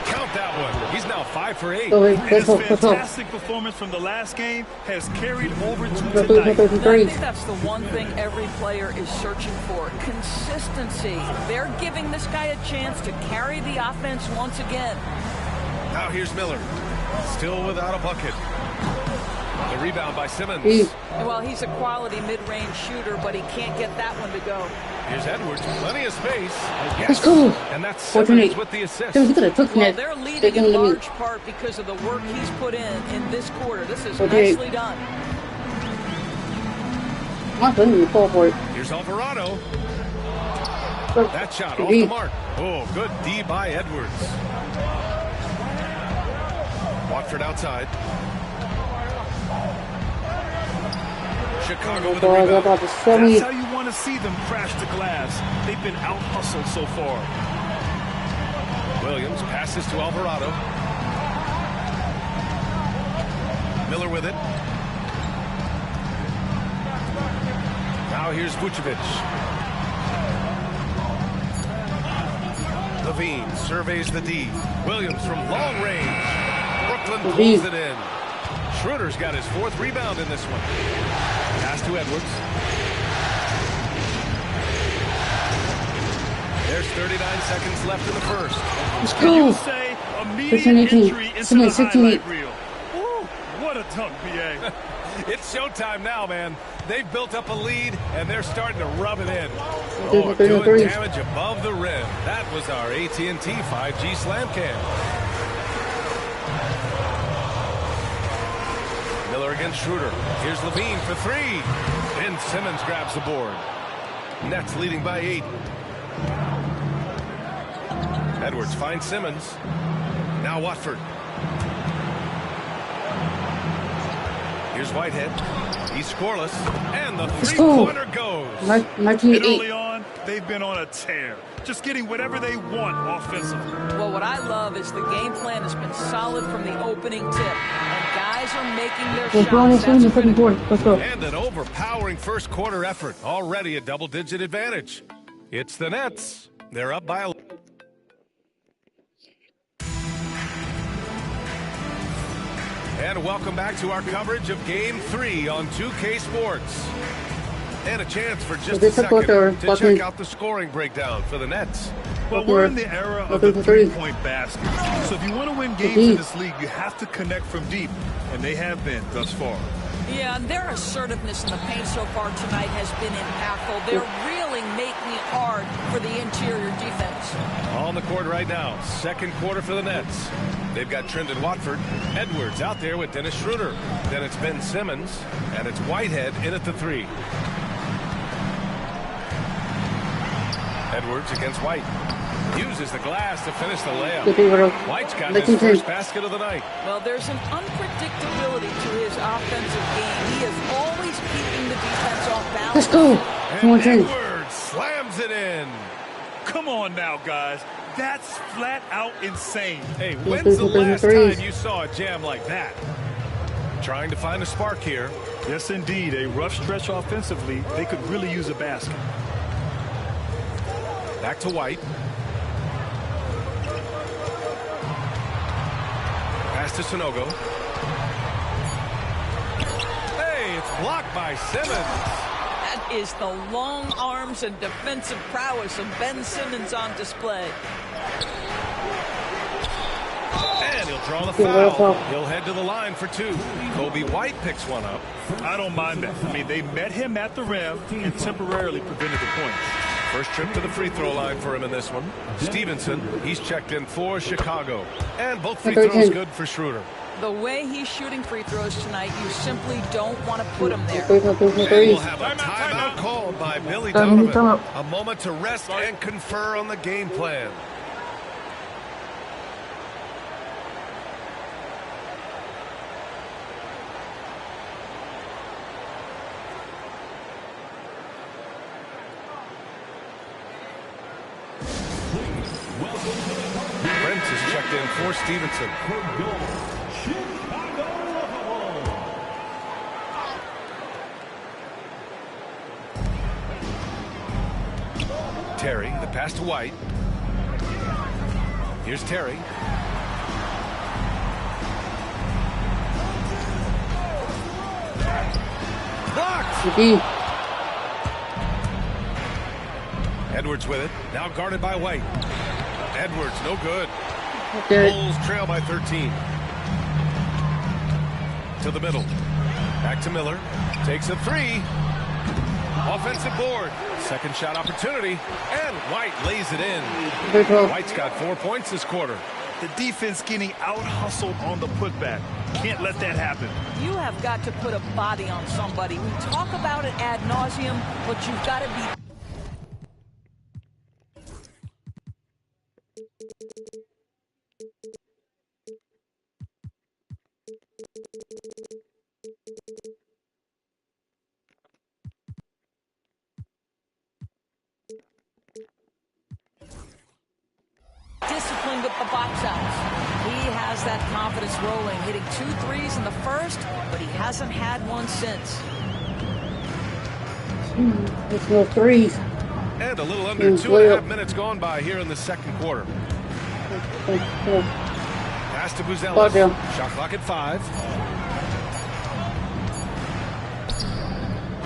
Count that one. He's now 5 for 8. His fantastic performance from the last game has carried over to tonight. I think that's the one thing every player is searching for. Consistency. They're giving this guy a chance to carry the offense once again. Now here's Miller. Still without a bucket. The rebound by Simmons. Well, he's a quality mid-range shooter, but he can't get that one to go. Here's Edwards. Plenty of space. Let's go. And that's Simmons with the assist. Well, they're leading in large part because of the work he's put in this quarter. This is nicely done. Here's Alvarado. That shot off the mark. Oh, good D by Edwards. Watford outside. Chicago with the rebound. That's how you want to see them crash the glass. They've been out-hustled so far. Williams passes to Alvarado. Miller with it. Now here's Vucevic. Levine surveys the D. Williams from long range. Brooklyn pulls it in. Schroeder's got his 4th rebound in this one. Pass to Edwards. There's 39 seconds left in the first. Let's Can go. you say immediate entry into the highlight reel? Woo, what a dunk, BA. It's showtime now, man. They've built up a lead, and they're starting to rub it in. Oh, doing damage above the rim. That was our AT&T 5G Slam Cam. Miller against Schroeder. Here's Levine for 3. Ben Simmons grabs the board. Nets leading by 8. Edwards finds Simmons. Now Watford. Here's Whitehead. He's scoreless. And the three-pointer goes. And early on, they've been on a tear. Just getting whatever they want offensively. Well, what I love is the game plan has been solid from the opening tip. And guys are making their shots. That's critical. Let's go. And an overpowering first quarter effort. Already a double-digit advantage. It's the Nets. They're up by 11. And welcome back to our coverage of Game 3 on 2K Sports. And a chance for just a second to check out the scoring breakdown for the Nets. Well, we're in the era of the three-point basket. So if you want to win games in this league, you have to connect from deep. And they have been thus far. Yeah, and their assertiveness in the paint so far tonight has been impactful. They're really making it hard for the interior defense. On the court right now, second quarter for the Nets. They've got Trendon Watford. Edwards out there with Dennis Schroeder. Then it's Ben Simmons, and it's Whitehead in at the 3. Edwards against White. Uses the glass to finish the layup. White's got his first basket of the night. Well, there's an unpredictability to his offensive game. He is always keeping the defense off balance. Let's go. And Edwards slams it in. Come on now, guys. That's flat out insane. Hey, when's the last time you saw a jam like that? Trying to find a spark here. Yes, indeed. A rough stretch offensively. They could really use a basket. Back to White. Pass to Sanogo. Hey, it's blocked by Simmons. That is the long arms and defensive prowess of Ben Simmons on display. And he'll draw the foul. He'll head to the line for 2. Kobe White picks one up. I don't mind that. I mean, they met him at the rim and temporarily prevented the points. First trip to the free throw line for him in this one. Stevenson, he's checked in for Chicago. And both free throws good for Schroeder. The way he's shooting free throws tonight, you simply don't want to put him there. And we'll have a timeout called by Billy Donovan. A moment to rest and confer on the game plan. Brent is checked in for Stevenson. Terry, the pass to White. Here's Terry. Blocked! Edwards with it. Now guarded by White. Edwards, no good. Bulls trail by 13. To the middle. Back to Miller. Takes a 3. Offensive board. Second shot opportunity. And White lays it in. White's got 4 points this quarter. The defense getting out-hustled on the putback. Can't let that happen. You have got to put a body on somebody. We talk about it ad nauseum, but you've got to be... disciplined with the box outs. He has has that confidence rolling, hitting 2 threes in the first, but he hasn't had one since. It's no threes. And a little under 2.5 minutes gone by here in the second quarter. Pass to Buzelis. Shot clock at 5.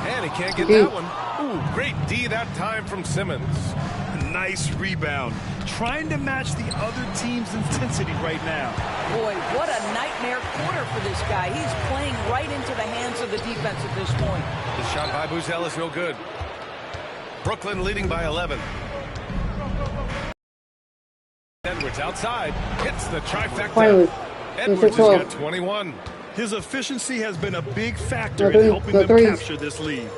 And he can't get that one. Ooh, great D that time from Simmons. Nice rebound. Trying to match the other team's intensity right now. Boy, what a nightmare quarter for this guy. He's playing right into the hands of the defense at this point. The shot by Buzelis no good. Brooklyn leading by 11. Edwards outside. Hits the trifecta. Edwards has got 21. His efficiency has been a big factor in helping them capture this lead.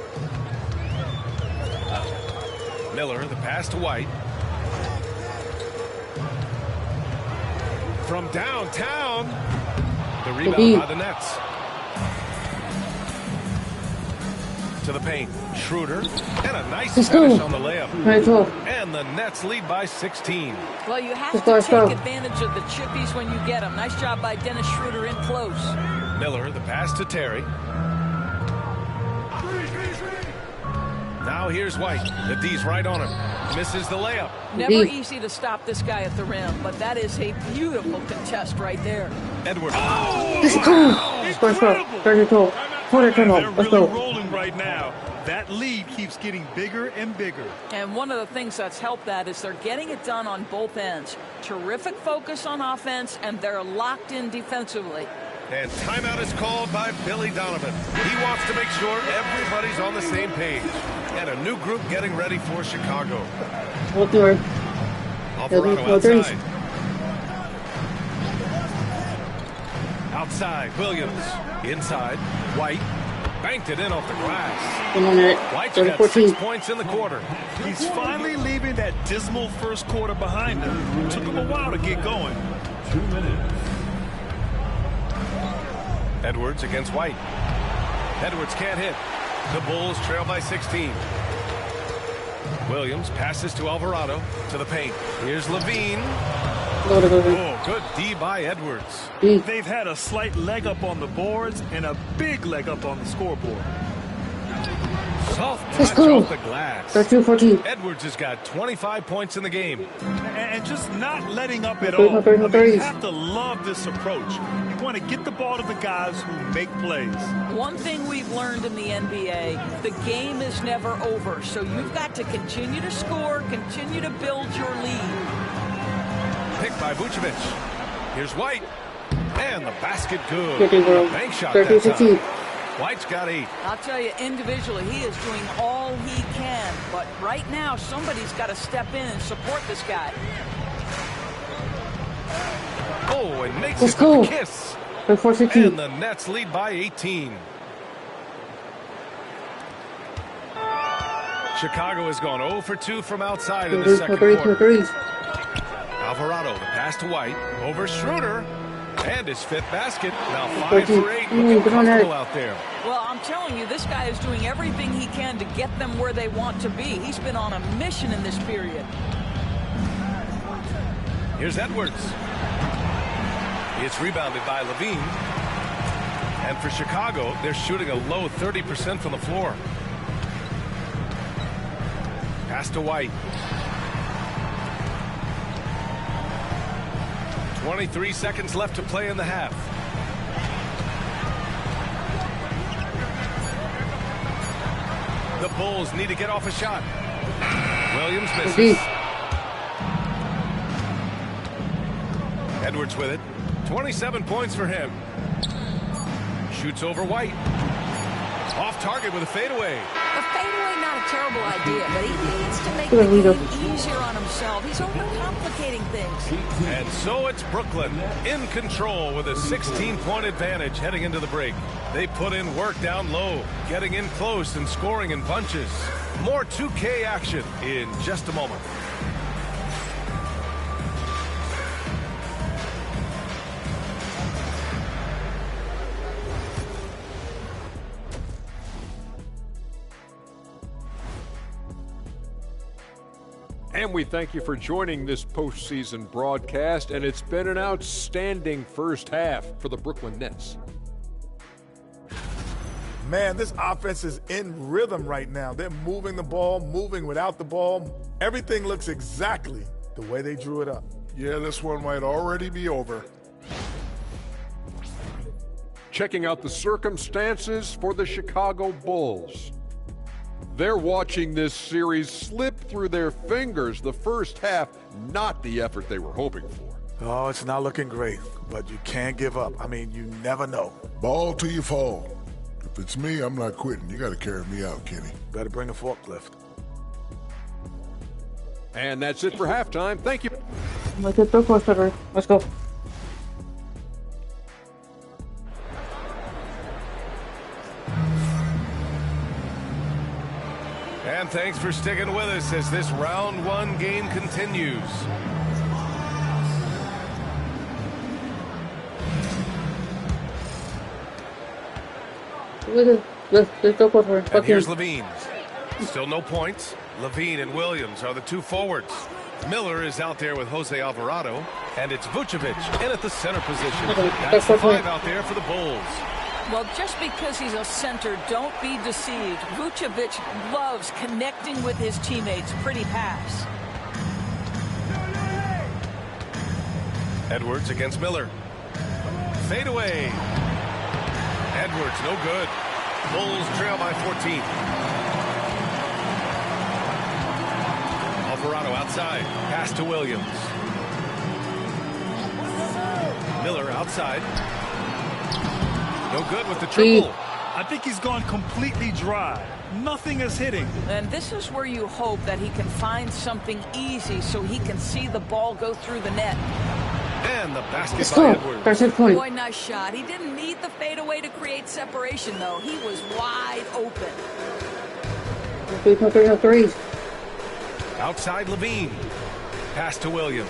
Miller, the pass to White. From downtown. The rebound by the Nets. To the paint. Schroeder. And a nice finish on the layup. And the Nets lead by 16. Well, you have to take advantage of the chippies when you get them. Nice job by Dennis Schroeder in close. Miller, the pass to Terry. Now here's White. The D's right on him. Misses the layup. Never easy to stop this guy at the rim, but that is a beautiful contest right there. Edwards. This is cool. They're really rolling right now. That lead keeps getting bigger and bigger. And one of the things that's helped that is they're getting it done on both ends. Terrific focus on offense, and they're locked in defensively. And timeout is called by Billy Donovan. He wants to make sure everybody's on the same page. And a new group getting ready for Chicago. Alvarado outside. Outside, Williams. Inside, White. Banked it in off the glass. White's got 6 points in the quarter. He's finally leaving that dismal first quarter behind him. It took him a while to get going. 2 minutes. Edwards against White. Edwards can't hit. The Bulls trail by 16. Williams passes to Alvarado to the paint. Here's Levine. Oh, good D by Edwards. They've had a slight leg up on the boards and a big leg up on the scoreboard. Soft touch off the glass. 13-14. Edwards has got 25 points in the game. And just not letting up at all. I mean, you have to love this approach. You want to get the ball to the guys who make plays. One thing we've learned in the NBA, the game is never over. So you've got to continue to score, continue to build your lead. Picked by Vucevic. Here's White. And the basket good. Bank shot that time. White's got 8. I'll tell you, individually, he is doing all he can. But right now, somebody's got to step in and support this guy. Oh, and makes it with a kiss. And the Nets lead by 18. Chicago has gone 0 for 2 from outside in the second quarter. Alvarado, the pass to White. Over Schroeder. And his 5th basket. Now 5 for 8. Looking comfortable out there. Well, I'm telling you, this guy is doing everything he can to get them where they want to be. He's been on a mission in this period. Here's Edwards. It's rebounded by Levine. And for Chicago, they're shooting a low 30% from the floor. Pass to White. 23 seconds left to play in the half. The Bulls need to get off a shot. Williams misses. Edwards with it. 27 points for him. Shoots over White. Off target with a fadeaway. A fadeaway, not a terrible idea, but he needs to make the game easier on himself. He's overcomplicating things. And so it's Brooklyn in control with a 16-point advantage heading into the break. They put in work down low, getting in close and scoring in bunches. More 2K action in just a moment. And we thank you for joining this postseason broadcast, and it's been an outstanding first half for the Brooklyn Nets. Man, this offense is in rhythm right now. They're moving the ball, moving without the ball. Everything looks exactly the way they drew it up. Yeah, this one might already be over. Checking out the circumstances for the Chicago Bulls. They're watching this series slip through their fingers. The first half, not the effort they were hoping for. Oh, it's not looking great, but you can't give up. I mean, you never know. Ball till you fall. If it's me, I'm not quitting. You got to carry me out, Kenny. Better bring a forklift. And that's it for halftime. Thank you. Let's go. And thanks for sticking with us as this round one game continues. Let's go for it. And here's Levine. Still no points. Levine and Williams are the two forwards. Miller is out there with Jose Alvarado, and it's Vucevic in at the center position. That's the 5 out there for the Bulls. Well, just because he's a center, don't be deceived. Vucevic loves connecting with his teammates. Pretty pass. Edwards against Miller. Fade away. Edwards, no good. Bulls trail by 14. Alvarado outside. Pass to Williams. Miller outside. No good with the triple. I think he's gone completely dry. Nothing is hitting. And this is where you hope that he can find something easy so he can see the ball go through the net. And the basket by Edwards. Boy, nice shot. He didn't need the fadeaway to create separation, though. He was wide open. 3 Outside Levine. Pass to Williams.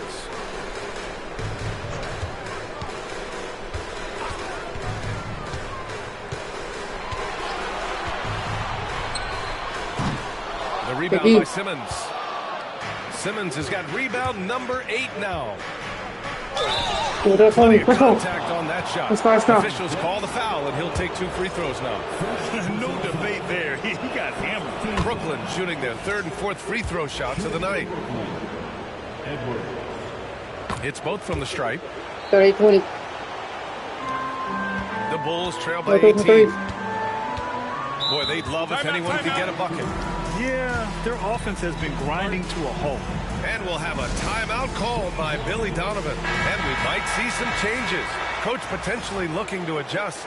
The rebound by Simmons. Simmons has got rebound number 8 now. Plenty of contact on that shot. Officials call the foul, and he'll take 2 free throws now. No debate there. He got hammered. Brooklyn shooting their 3rd and 4th free throw shots of the night. Hits both from the stripe. 30-20. The Bulls trail by 18. Boy, they'd love if anyone could get a bucket. Yeah, their offense has been grinding to a halt. And we'll have a timeout called by Billy Donovan. And we might see some changes. Coach potentially looking to adjust.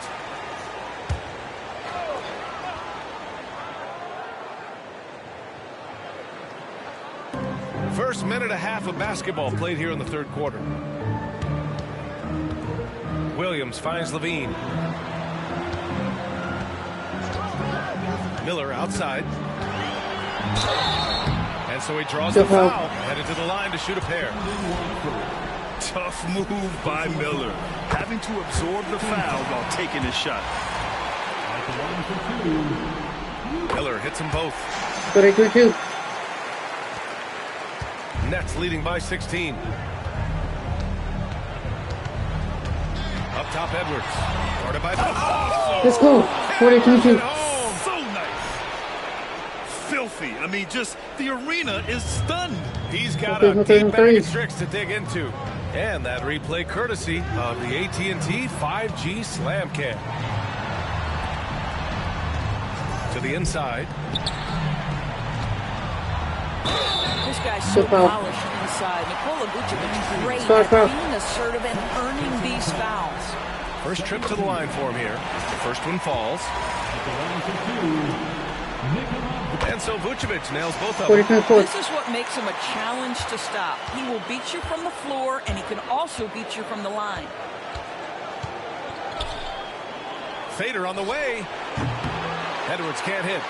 First minute and a half of basketball played here in the 3rd quarter. Williams finds Levine. Miller outside. And so he draws the foul, headed to the line to shoot a pair. Tough move by Miller, having to absorb the foul while taking his shot. Miller hits them both. 32-2. Nets leading by 16. Up top, Edwards. Guarded by... Let's go. 42-2. Filthy. I mean, just the arena is stunned. He's got a deep bag of tricks to dig into. And that replay courtesy of the AT&T 5G Slam Cam. To the inside. This guy's so polished inside. Nikola Vucevic, great at being assertive and earning these fouls. First trip to the line for him here. The first one falls. And so Vucevic nails both of them. This is what makes him a challenge to stop. He will beat you from the floor, and he can also beat you from the line. Fader on the way. Edwards can't hit.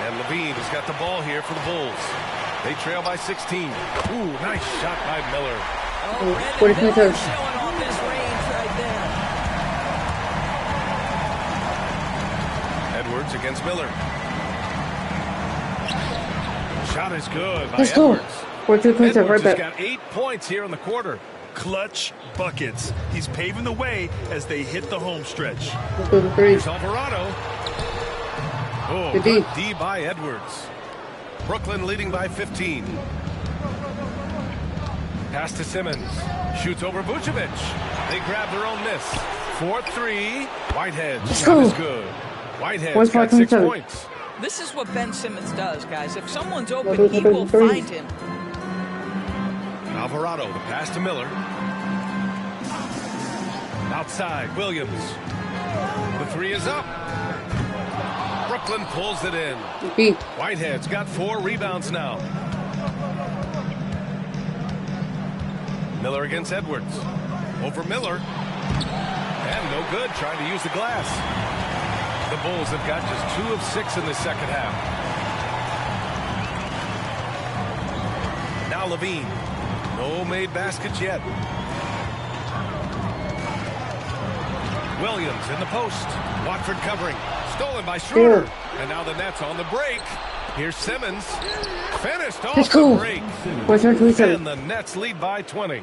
And Levine has got the ball here for the Bulls. They trail by 16. Ooh, nice shot by Miller. Oh, Brandon Miller showing off his range right there. Edwards against Miller. Shot is good by Let's go. Edwards. 4-2-25 Edwards right has back. got 8 points here in the quarter. Clutch buckets. He's paving the way as they hit the home stretch. Here's Alvarado. Oh, Good good D. D by Edwards. Brooklyn leading by 15. Pass to Simmons. Shoots over Vucevic. They grab their own miss. 4-3. Whitehead. Shot is good. Whitehead's got 6 points. This is what Ben Simmons does, guys. If someone's open, he will find him. Alvarado, the pass to Miller. Outside, Williams. The 3 is up. Brooklyn pulls it in. Whitehead's got 4 rebounds now. Miller against Edwards. Over Miller. And no good, trying to use the glass. The Bulls have got just 2 of 6 in the second half. Now Levine. No made baskets yet. Williams in the post. Watford covering. Stolen by Schroeder. And now the Nets on the break. Here's Simmons. Finished off the break. And the Nets lead by 20.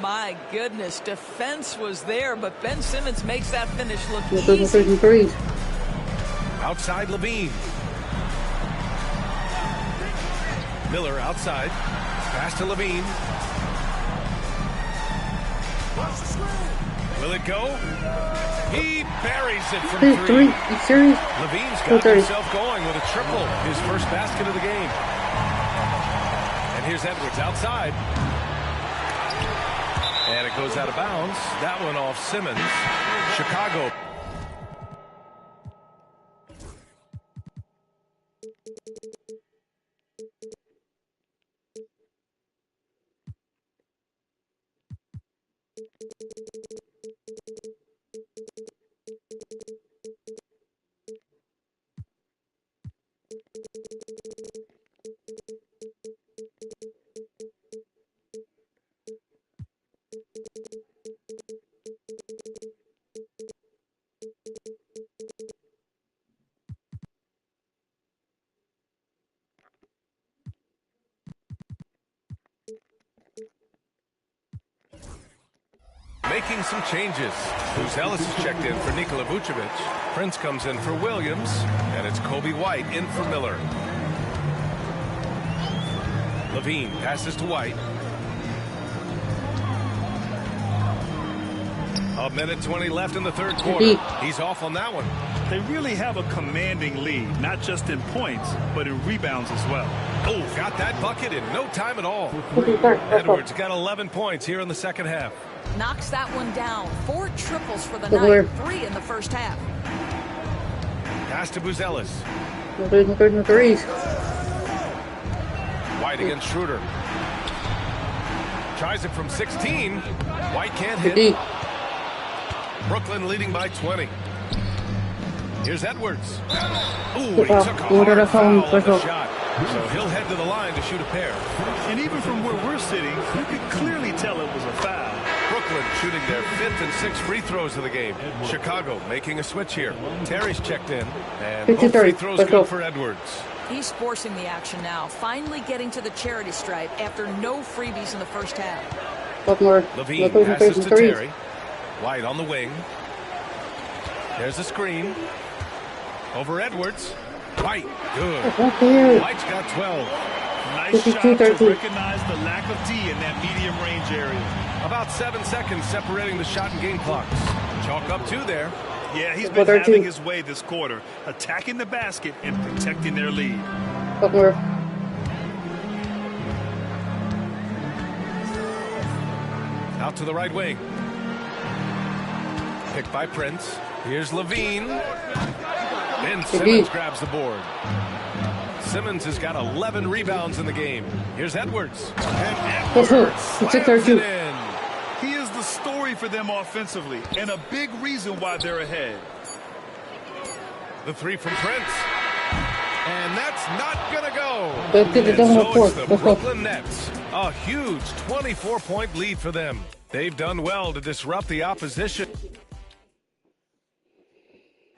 My goodness, defense was there, but Ben Simmons makes that finish look easy. Outside Levine. Miller outside. Pass to Levine. Will it go? He buries it from 3. Levine's got himself going with a triple. His first basket of the game. And here's Edwards outside. And it goes out of bounds. That one off Simmons. Chicago. Making some changes. Ellis is checked in for Nikola Vucevic. Prince comes in for Williams. And it's Kobe White in for Miller. Levine passes to White. A minute 20 left in the third quarter. He's off on that one. They really have a commanding lead, not just in points, but in rebounds as well. Oh, got that bucket in no time at all. Edwards got 11 points here in the second half. Knocks that one down. 4 triples for the night. 3 in the first half. Pass to Buzelis. White against Schroeder. Tries it from 16. White can't hit. Brooklyn leading by 20. Here's Edwards. Ooh, he took a hard foul on the shot. So he'll head to the line to shoot a pair. And even from where we're sitting, you can clearly tell it was a foul. Brooklyn shooting their 5th and 6th free throws of the game. Chicago making a switch here. Terry's checked in. And both free throws good for Edwards. He's forcing the action now. Finally getting to the charity stripe after no freebies in the first half. Levine passes to Terry. White on the wing. There's a screen. Over Edwards. White, good. White's got 12. Nice shot to recognize the lack of D in that medium range area. About 7 seconds separating the shot and game clocks. Chalk up 2 there. Yeah, he's been having his way this quarter, attacking the basket and protecting their lead. Out to the right wing. Picked by Prince. Here's Levine. And Simmons grabs the board. Simmons has got 11 rebounds in the game. Here's Edwards. And Edwards slams it in. He is the story for them offensively and a big reason why they're ahead. The 3 from Prince. And that's not going to go. So it's the Brooklyn Nets. A huge 24-point lead for them. They've done well to disrupt the opposition.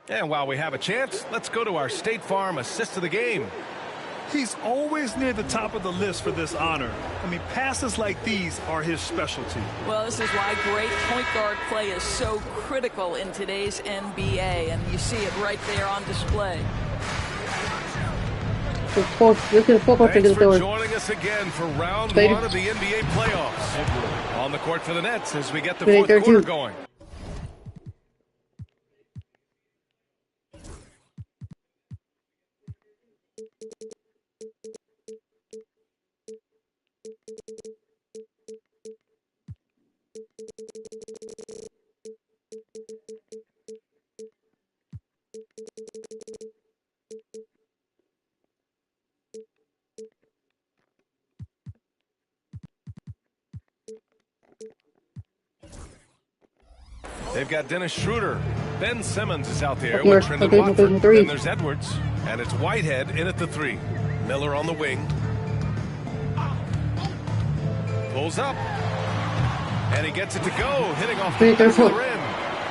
And while we have a chance, let's go to our State Farm assist of the game. He's always near the top of the list for this honor. I mean, passes like these are his specialty. Well, this is why great point guard play is so critical in today's NBA, and you see it right there on display. Thanks for joining us again for round one of the NBA playoffs. On the court for the Nets as we get the fourth quarter going. They've got Dennis Schroeder. Ben Simmons is out there with Trendon Watford. Then there's Edwards. And it's Whitehead in at the 3. Miller on the wing. Pulls up. And he gets it to go. Hitting off the back of the rim.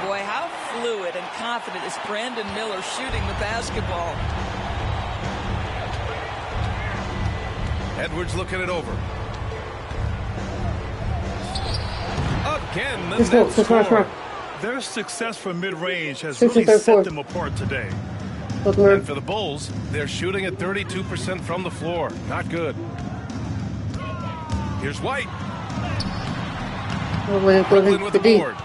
Boy, how fluid and confident is Brandon Miller shooting the basketball. Edwards looking it over. Again, the Nets score. Their success from mid-range has really set them apart today. And for the Bulls, they're shooting at 32% from the floor. Not good. Here's White. Brooklyn with the board.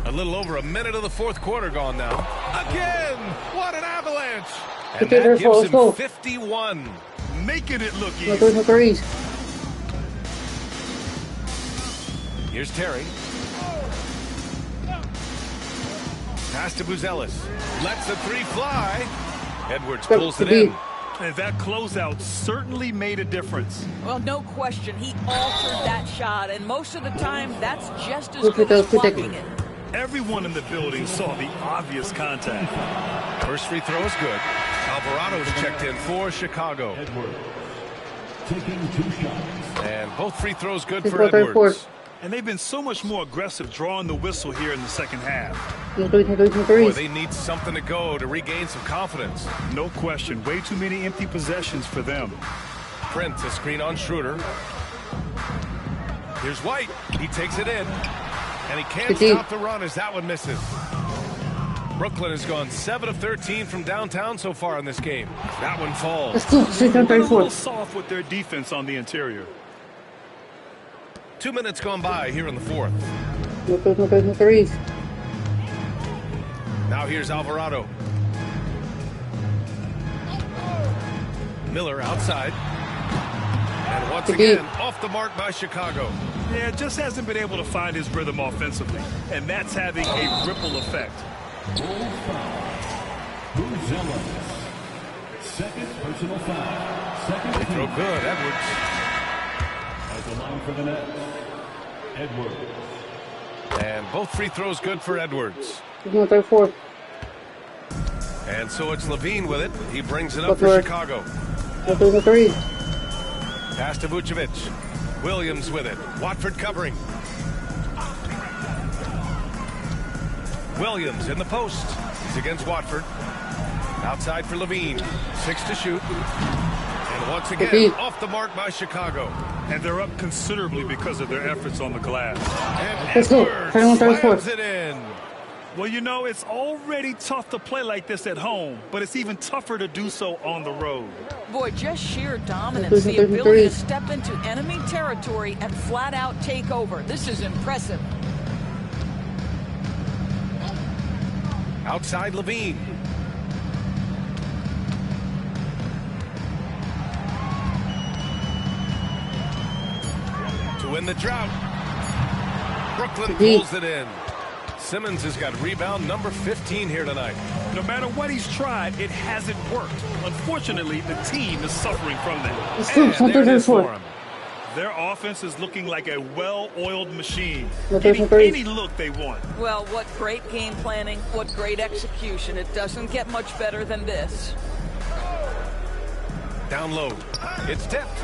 A little over a minute of the fourth quarter gone now. Again! What an avalanche! And that gives him 51. Making it look easy. Here's Terry. Pass to Buzelis. Lets the 3 fly. Edwards pulls it in. And that closeout certainly made a difference. Well, no question. He altered that shot, and most of the time, that's just as good as blocking it. Everyone in the building saw the obvious contact. First free throw is good. Alvarado's checked in for Chicago. Taking 2 shots. And both free throws good for Edwards. And they've been so much more aggressive drawing the whistle here in the second half. Boy, they need something to go to regain some confidence. No question. Way too many empty possessions for them. Trent, a screen on Schroeder. Here's White. He takes it in. And he can't stop the run as that one misses. Brooklyn has gone 7 of 13 from downtown so far in this game. That one falls. They're a little soft with their defense on the interior. 2 minutes gone by here in the fourth. Now here's Alvarado. Miller outside. And once again, off the mark by Chicago. Yeah, just hasn't been able to find his rhythm offensively. And that's having a ripple effect. Second personal foul. Second they throw good, Edwards. At the line for the Nets, Edwards. And both free throws good for Edwards. And so it's Levine with it. He brings it up for Chicago. Pass to Vucevic. Williams with it. Watford covering. Williams in the post. He's against Watford. Outside for Levine. 6 to shoot. And once again, off the mark by Chicago. And they're up considerably because of their efforts on the glass. And Edwards slams it in. Well, you know, it's already tough to play like this at home, but it's even tougher to do so on the road. Boy, just sheer dominance, the ability to step into enemy territory and flat out take over. This is impressive. Outside Levine. To win the drought. Brooklyn pulls it in. Simmons has got rebound number 15 here tonight. No matter what he's tried, it hasn't worked. Unfortunately, the team is suffering from that. And there it is for him. Their offense is looking like a well-oiled machine, getting any look they want. Well, what great game planning, what great execution. It doesn't get much better than this. Down low. It's tipped.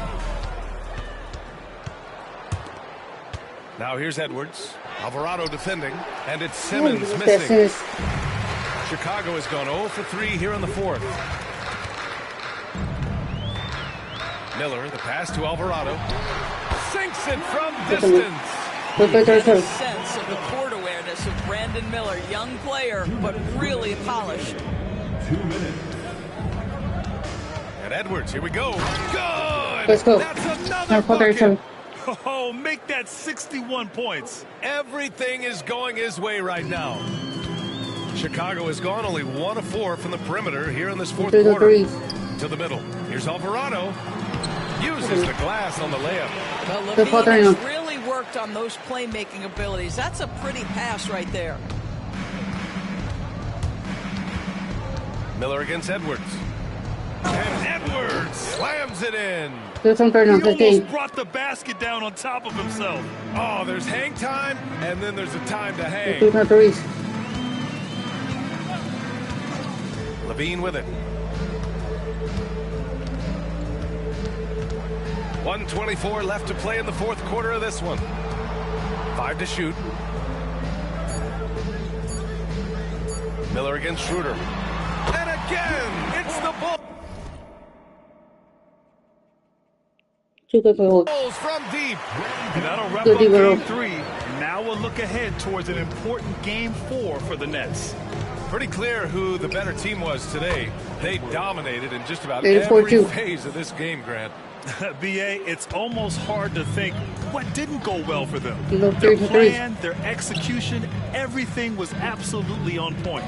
Now here's Edwards. Alvarado defending, and it's Simmons missing. Chicago has gone 0 for 3 here in the fourth. Miller, the pass to Alvarado. Sinks it from distance. You get a sense of the court awareness of Brandon Miller. Young player, but really polished. 2 minutes. And Edwards, here we go. Good! Let's go. That's another bucket. Oh, make that 61 points. Everything is going his way right now. Chicago has gone only 1 of 4 from the perimeter here in this fourth quarter. To the middle. Here's Alvarado. Uses the glass on the layup. Well, Levine has really worked on those playmaking abilities. That's a pretty pass right there. Miller against Edwards. And Edwards slams it in. He almost brought the basket down on top of himself. Oh, there's hang time, and then there's a time to hang. Levine with it. 1:24 left to play in the fourth quarter of this one. 5 to shoot. Miller against Schroeder. And again, it's the Bulls. Bulls from deep. And that'll wrap up game 3. Now we'll look ahead towards an important game 4 for the Nets. Pretty clear who the better team was today. They dominated in just about every phase of this game, Grant. B.A., it's almost hard to think what didn't go well for them. Their plan, their execution, everything was absolutely on point.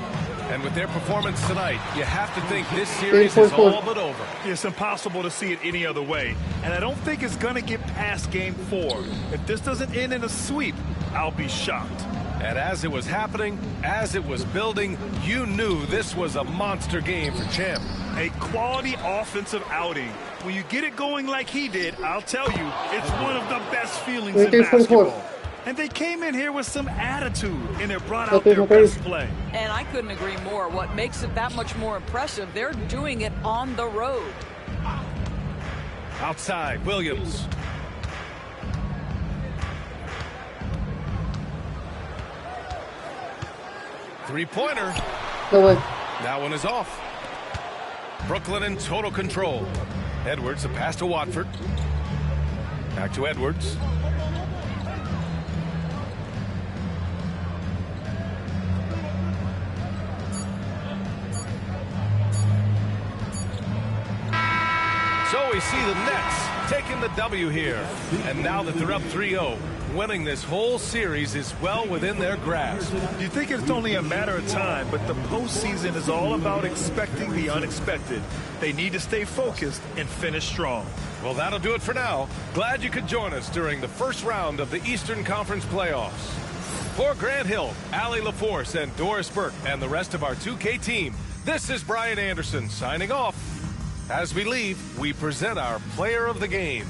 And with their performance tonight, you have to think this series is all but over. It's impossible to see it any other way. And I don't think it's going to get past game 4. If this doesn't end in a sweep, I'll be shocked. And as it was happening, as it was building, you knew this was a monster game for Champ. A quality offensive outing. When you get it going like he did, I'll tell you, it's one of the best feelings in basketball. And they came in here with some attitude, and it brought out their best play. And I couldn't agree more. What makes it that much more impressive, they're doing it on the road. Outside, Williams. Three-pointer. That one is off. Brooklyn in total control. Edwards, a pass to Watford. Back to Edwards. So we see the Nets taking the W here. And now that they're up 3-0, winning this whole series is well within their grasp. You think it's only a matter of time, but the postseason is all about expecting the unexpected. They need to stay focused and finish strong. Well, that'll do it for now. Glad you could join us during the first round of the Eastern Conference playoffs. For Grant Hill, Allie LaForce, and Doris Burke, and the rest of our 2K team, this is Brian Anderson signing off. As we leave, we present our player of the game.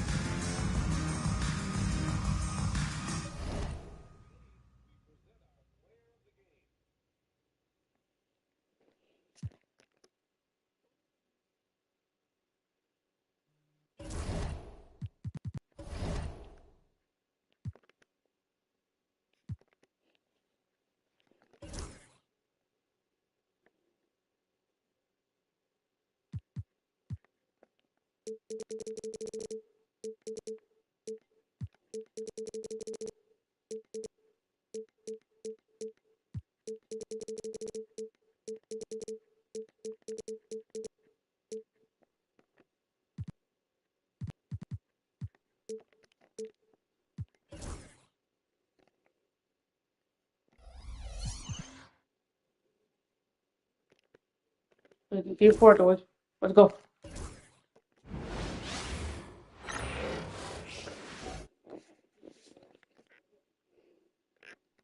Game 4 to it. Let's go.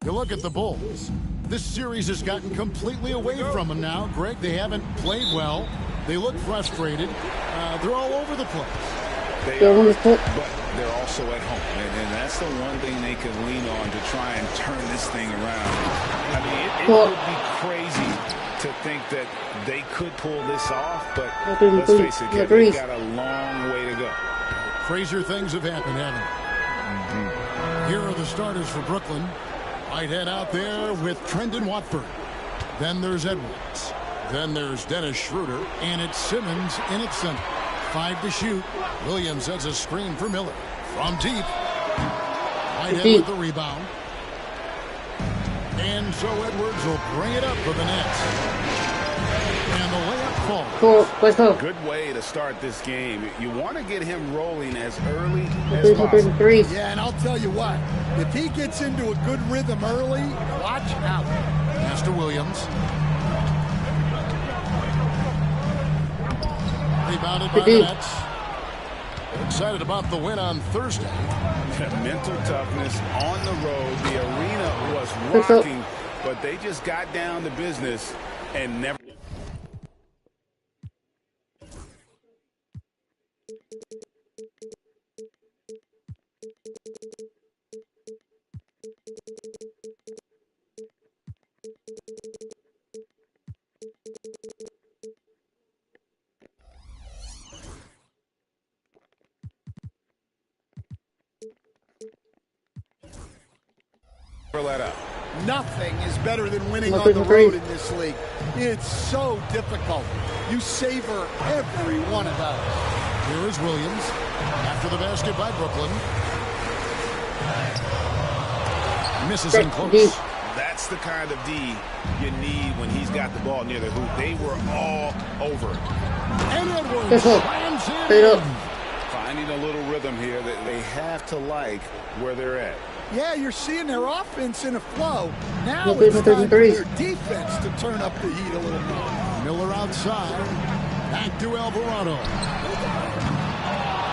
You look at the Bulls. This series has gotten completely away from them now. Greg, they haven't played well. They look frustrated. They're all over the place. They are, but they're also at home. And that's the one thing they can lean on to try and turn this thing around. I mean, it would be crazy to think that they could pull this off, but let's face it, they've got a long way to go. Crazier things have happened, haven't they? Here are the starters for Brooklyn. Whitehead out there with Trendon Watford. Then there's Edwards. Then there's Dennis Schroeder. And it's Simmons in its center. 5 to shoot. Williams sets a screen for Miller. From deep. Whitehead with the rebound. And so Edwards will bring it up for the Nets. And the layup falls. Good way to start this game. You want to get him rolling as early as possible. Yeah, and I'll tell you what. If he gets into a good rhythm early, watch out. Pass to Williams. Rebounded by the Nets. Excited about the win on Thursday. Mental toughness on the road. The arena was rocking, but they just got down to business and never. Let up. Nothing is better than winning on the road in this league. It's so difficult. You savor every one of those. Here is Williams. After the basket by Brooklyn. Misses in close. That's the kind of D you need when he's got the ball near the hoop. They were all over it. And Edwards slams it in. Finding a little rhythm here that they have to like where they're at. Yeah, you're seeing their offense in a flow. Now it's time for their defense to turn up the heat a little more. Miller outside. Back to Alvarado.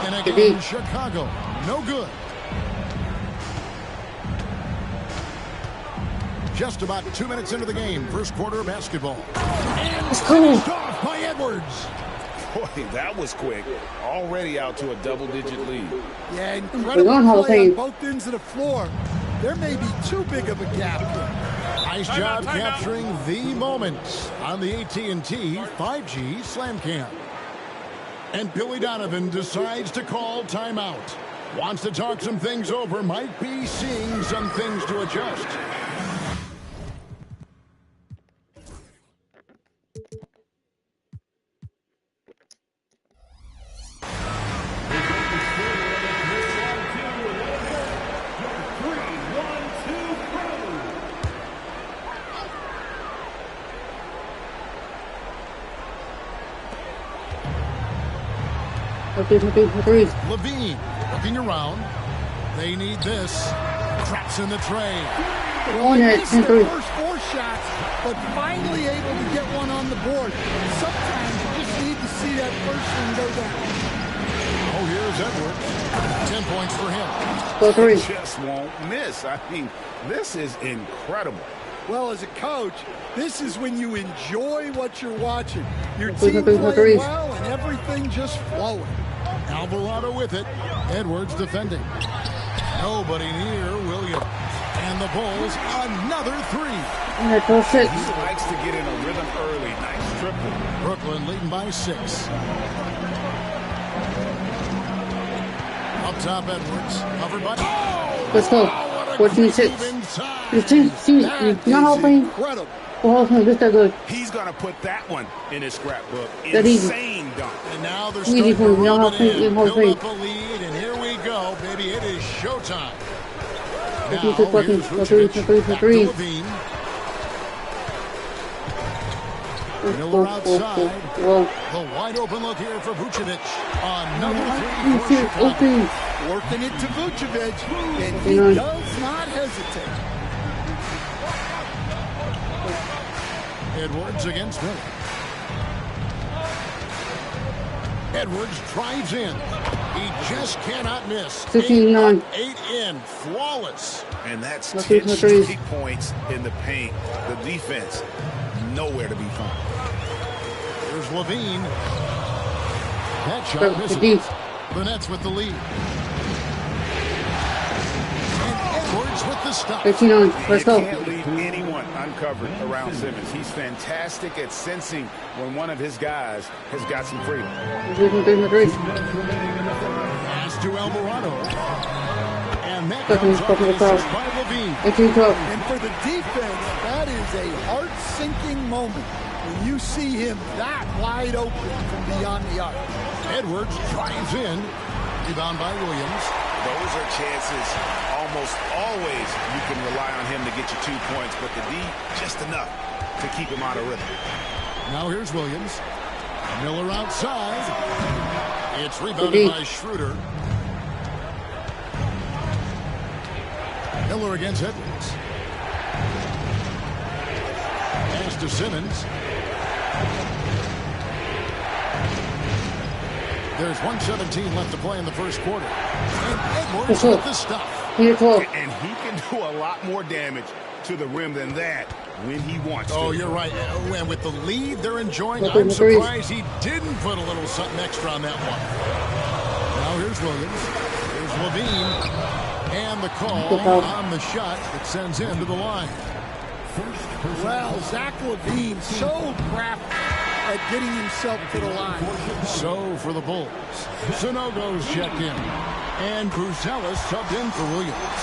And again, Chicago. No good. Just about 2 minutes into the game. First quarter of basketball. And finished off by Edwards. Boy, that was quick. Already out to a double-digit lead. Yeah, incredible play on both ends of the floor. There may be too big of a gap here. Nice job capturing the moments on the AT&T 5G Slam Cam. And Billy Donovan decides to call timeout. Wants to talk some things over. Might be seeing some things to adjust. Levine looking around. They need this. Traps in the tray. Well, he missed the first 4 shots, but finally able to get one on the board. Sometimes you just need to see that first one go down. Oh, here's Edwards. 10 points for him. He just won't miss. I mean, this is incredible. Well, as a coach, this is when you enjoy what you're watching. Your team playing well and everything just flowing. Alvarado with it. Edwards defending. Nobody near Williams. And the Bulls, another 3. He likes to get in a rhythm early. Nice triple. Brooklyn leading by 6. Up top, Edwards. Covered by... Oh! Let's go. 14-6. See, not helping. Oh, this that good. He's going to put that one in his scrapbook. That Insane dunk. And now they're starting to rub it in, build up a lead, and here we go, baby. It is showtime. Now, here's Vucevic, back to Levine. Miller outside. The wide open look here for Vucevic. Another 3 for Chicago. Working it to Vucevic, and he does not hesitate. Edwards against Miller. Edwards drives in. He just cannot miss. 15-9. 8 in. Flawless. And that's 10 straight points in the paint. The defense, nowhere to be found. Here's Levine. That shot misses. The Nets with the lead. And Edwards with the stop. 13-9. Let's go. You can't leave anyone uncovered around Simmons. He's fantastic at sensing when one of his guys has got some freedom. Pass to Alvarado. And that comes off the assist by Levine. 18-12. And for the defense, that is a heart-sinking moment when you see him that wide open from beyond the arc. Edwards drives in. Rebound by Williams. Those are chances almost always you can rely on him to get you 2 points, but the D, just enough to keep him out of rhythm. Now here's Williams. Miller outside. It's rebounded by Schroeder. Miller against Edwards. Pass to Simmons. There's 1:17 left to play in the first quarter. And Edwards with the stuff. And he can do a lot more damage to the rim than that when he wants to. Oh, you're right. And with the lead they're enjoying, I'm surprised he didn't put a little something extra on that one. Now here's Williams. Here's Levine. And the call on the shot that sends him to the line. Well, Zach Levine, so crafty at getting himself to the line. So for the Bulls, Sanogo's checked in. And Bruzelis subbed in for Williams.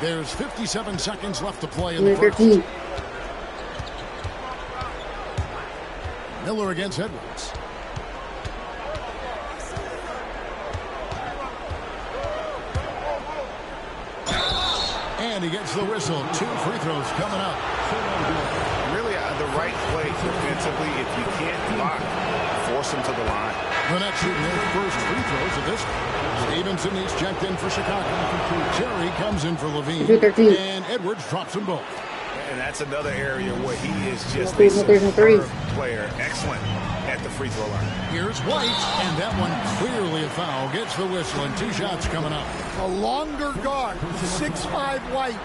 There's 57 seconds left to play in the first. Miller against Edwards. And he gets the whistle. 2 free throws coming up. Really the right play defensively. If you can't block, force him to the line. The Nets shooting their first free throws of this one. Stevenson is checked in for Chicago. Jerry comes in for Levine. And Edwards drops them both. And that's another area where he is just a superb player. Excellent at the free throw line. Here's White, and that one clearly a foul. Gets the whistle, and 2 shots coming up. A longer guard, 6'5" White,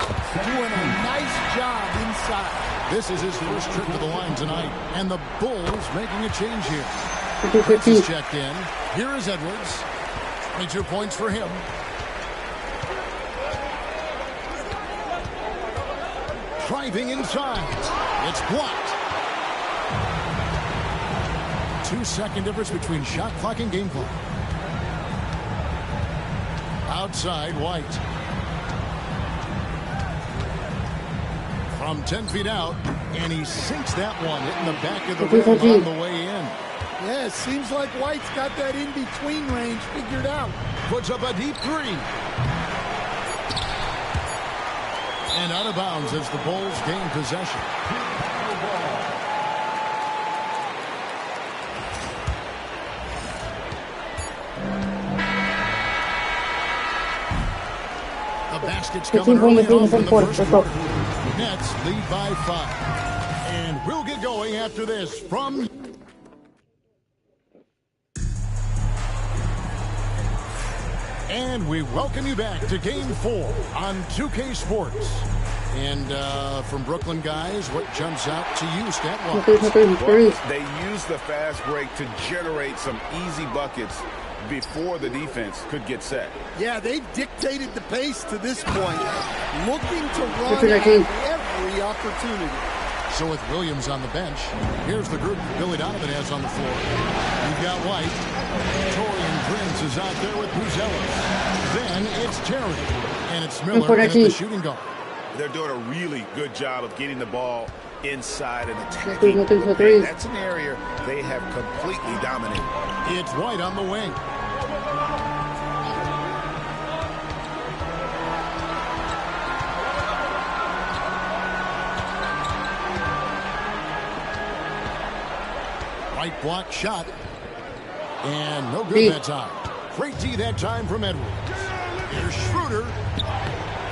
doing a nice job inside. This is his first trip to the line tonight, and the Bulls making a change here. 15. Is checked in. Here is Edwards. 22 points for him. Driving inside. It's blocked. 2-second difference between shot clock and game clock. Outside, White. From 10 feet out, and he sinks that one, hitting the back of the rim on the way in. Yeah, it seems like White's got that in-between range figured out. Puts up a deep 3. And out of bounds as the Bulls gain possession. The basket's coming early on from the first quarter. Nets lead by 5. And we'll get going after this from... And we welcome you back to Game 4 on 2K Sports. And from Brooklyn, guys, what jumps out to you, stat-wise? Well, they use the fast break to generate some easy buckets before the defense could get set. Yeah, they've dictated the pace to this point, looking to run every opportunity. So with Williams on the bench, here's the group Billy Donovan has on the floor. You've got White. Torian Prince is out there with Bruzelis. Then it's Terry. And it's Miller at the shooting guard. They're doing a really good job of getting the ball inside and attacking. That's an area they have completely dominated. It's White on the wing. White block shot. And no good that time. Great D that time from Edwards. Here's Schroeder.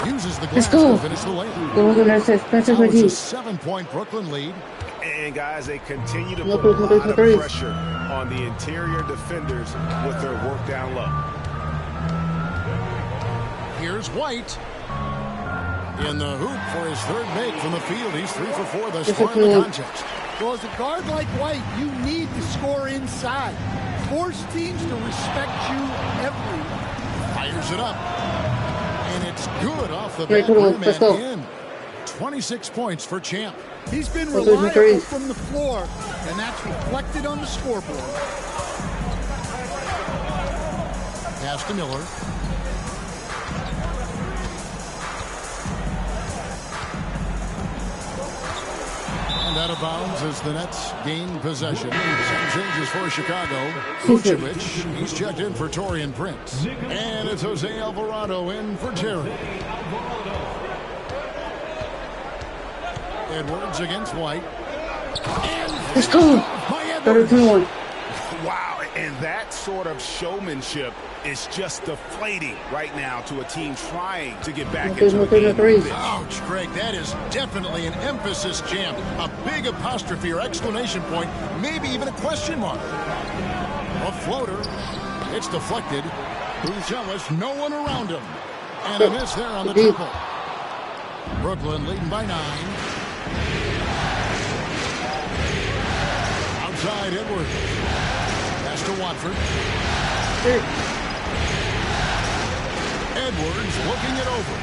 Uses the glass to finish the layup. It's a 7-point Brooklyn lead. And guys, they continue to put a lot of pressure on the interior defenders with their work down low. Here's White. In the hoop for his third make from the field. He's 3 for 4 thus far in the contest. Well, as a guard like White, you need to score inside. Force teams to respect you everywhere. Fires it up. And it's good off the back rim and in. 26 points for Champ. He's been reliable from the floor, and that's reflected on the scoreboard. Pass to Miller. And out of bounds as the Nets gain possession. Some changes for Chicago. Vucevic, he's checked in for Taurean Prince. And it's Jose Alvarado in for Terry. Edwards against White. Let's go. Wow, and that sort of showmanship is just deflating right now to a team trying to get back into the game. Ouch, Greg, that is definitely an emphasis jam. A big apostrophe or exclamation point, maybe even a question mark. A floater. It's deflected. Buzelis, no one around him. And a miss there on the triple. Brooklyn leading by 9. Outside Edwards. Pass to Watford. Edwards looking it over.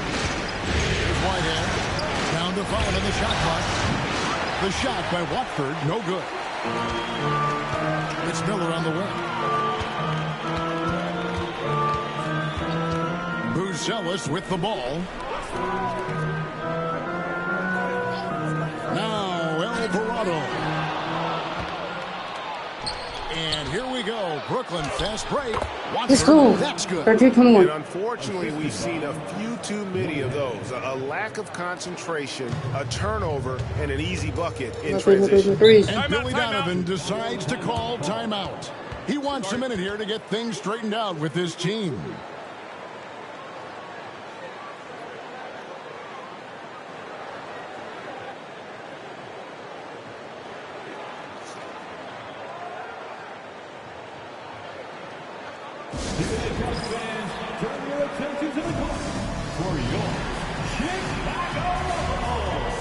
Here's Whitehead. Down to 5 on the shot clock. The shot by Watford, no good. It's Miller on the wing. Buzelis with the ball. Now Alvarado. And here we go. Brooklyn fast break. Let's go. That's good. 13-21. And unfortunately, we've seen a few too many of those. A lack of concentration, a turnover, and an easy bucket in transition. And Billy Donovan decides to call timeout. He wants a minute here to get things straightened out with his team. Turn your attention to the court for your Chicago Bulls.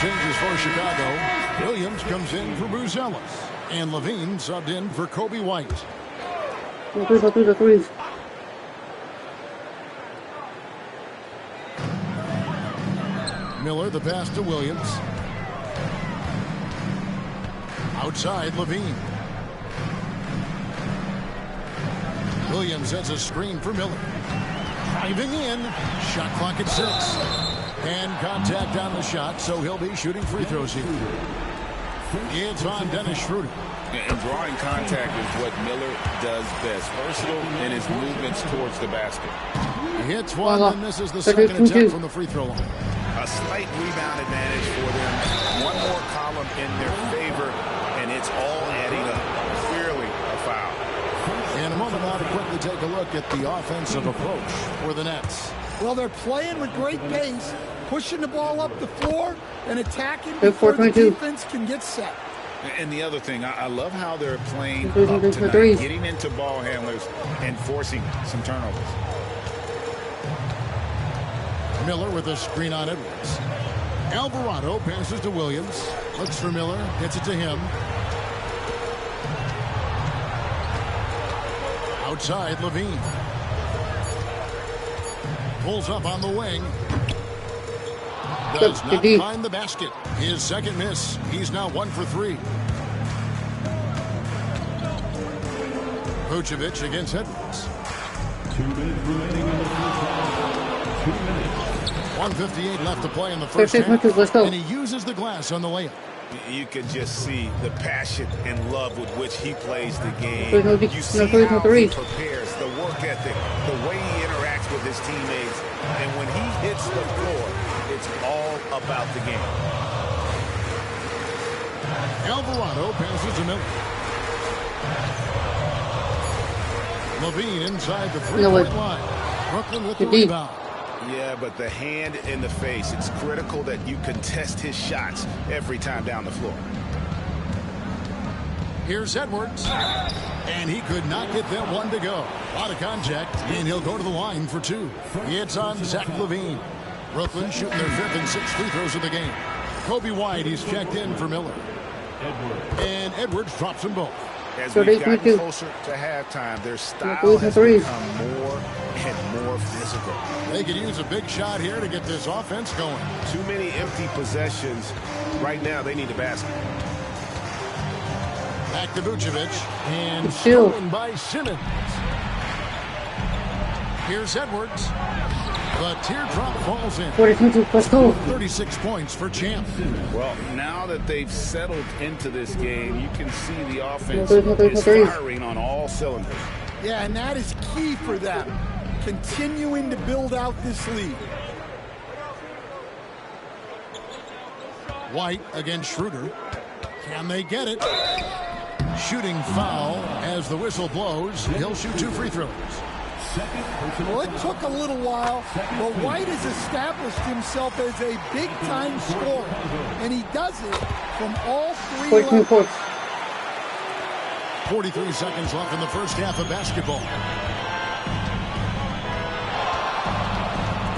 Changes for Chicago. Williams comes in for Buzelis. And Levine subbed in for Kobe White. Miller, the pass to Williams. Outside, Levine. Williams has a screen for Miller. Driving in. Shot clock at 6. And contact on the shot, so he'll be shooting free throws here. It's on Dennis Schroeder. And drawing contact is what Miller does best. Versatile in his movements towards the basket. He hits one, and this is the second attempt from the free throw line. A slight rebound advantage for them. One more column in their favor, and it's all adding up. Clearly a foul. In a moment now to quickly take a look at the offensive approach for the Nets. Well, they're playing with great pace, pushing the ball up the floor and attacking before the defense can get set. And the other thing, I love how they're playing up tonight, getting into ball handlers and forcing some turnovers. Miller with a screen on Edwards. Alvarado passes to Williams. Looks for Miller, gets it to him. Outside, Levine. Pulls up on the wing. Does not find the basket. His second miss. He's now 1 for 3. Vucevic against Edwards. 2 minutes remaining in the first half. 2 minutes. 1:58 left to play in the first half. Let's go. And he uses the glass on the layup. You can just see the passion and love with which he plays the game. You see no how threes. he prepares, the work ethic, the way he interacts with his teammates. And when he hits the floor, it's all about the game. Alvarado passes to Miller. Levine inside the three-point line. Brooklyn with the rebound. Yeah, but the hand in the face, it's critical that you contest his shots every time down the floor. Here's Edwards. And he could not get that one to go. A lot of contact, and he'll go to the line for two. It's on Zach LaVine. Brooklyn shooting their 5th and 6th free throws of the game. Kobe White, he's checked in for Miller. And Edwards drops them both. As we've gotten closer to halftime, their style has become more and more physical. They could use a big shot here to get this offense going. Too many empty possessions. Right now, they need a basket. Back to Vucevic. And stolen by Simmons. Here's Edwards. The teardrop falls in. 36 points for Champ. Well, now that they've settled into this game, you can see the offense is firing on all cylinders. Yeah, and that is key for them, continuing to build out this lead. White against Schroeder. Can they get it? Shooting foul as the whistle blows. He'll shoot 2 free throws. Well, it took a little while, but White has established himself as a big-time scorer, and he does it from all 3 levels. 43 seconds left in the first half of basketball.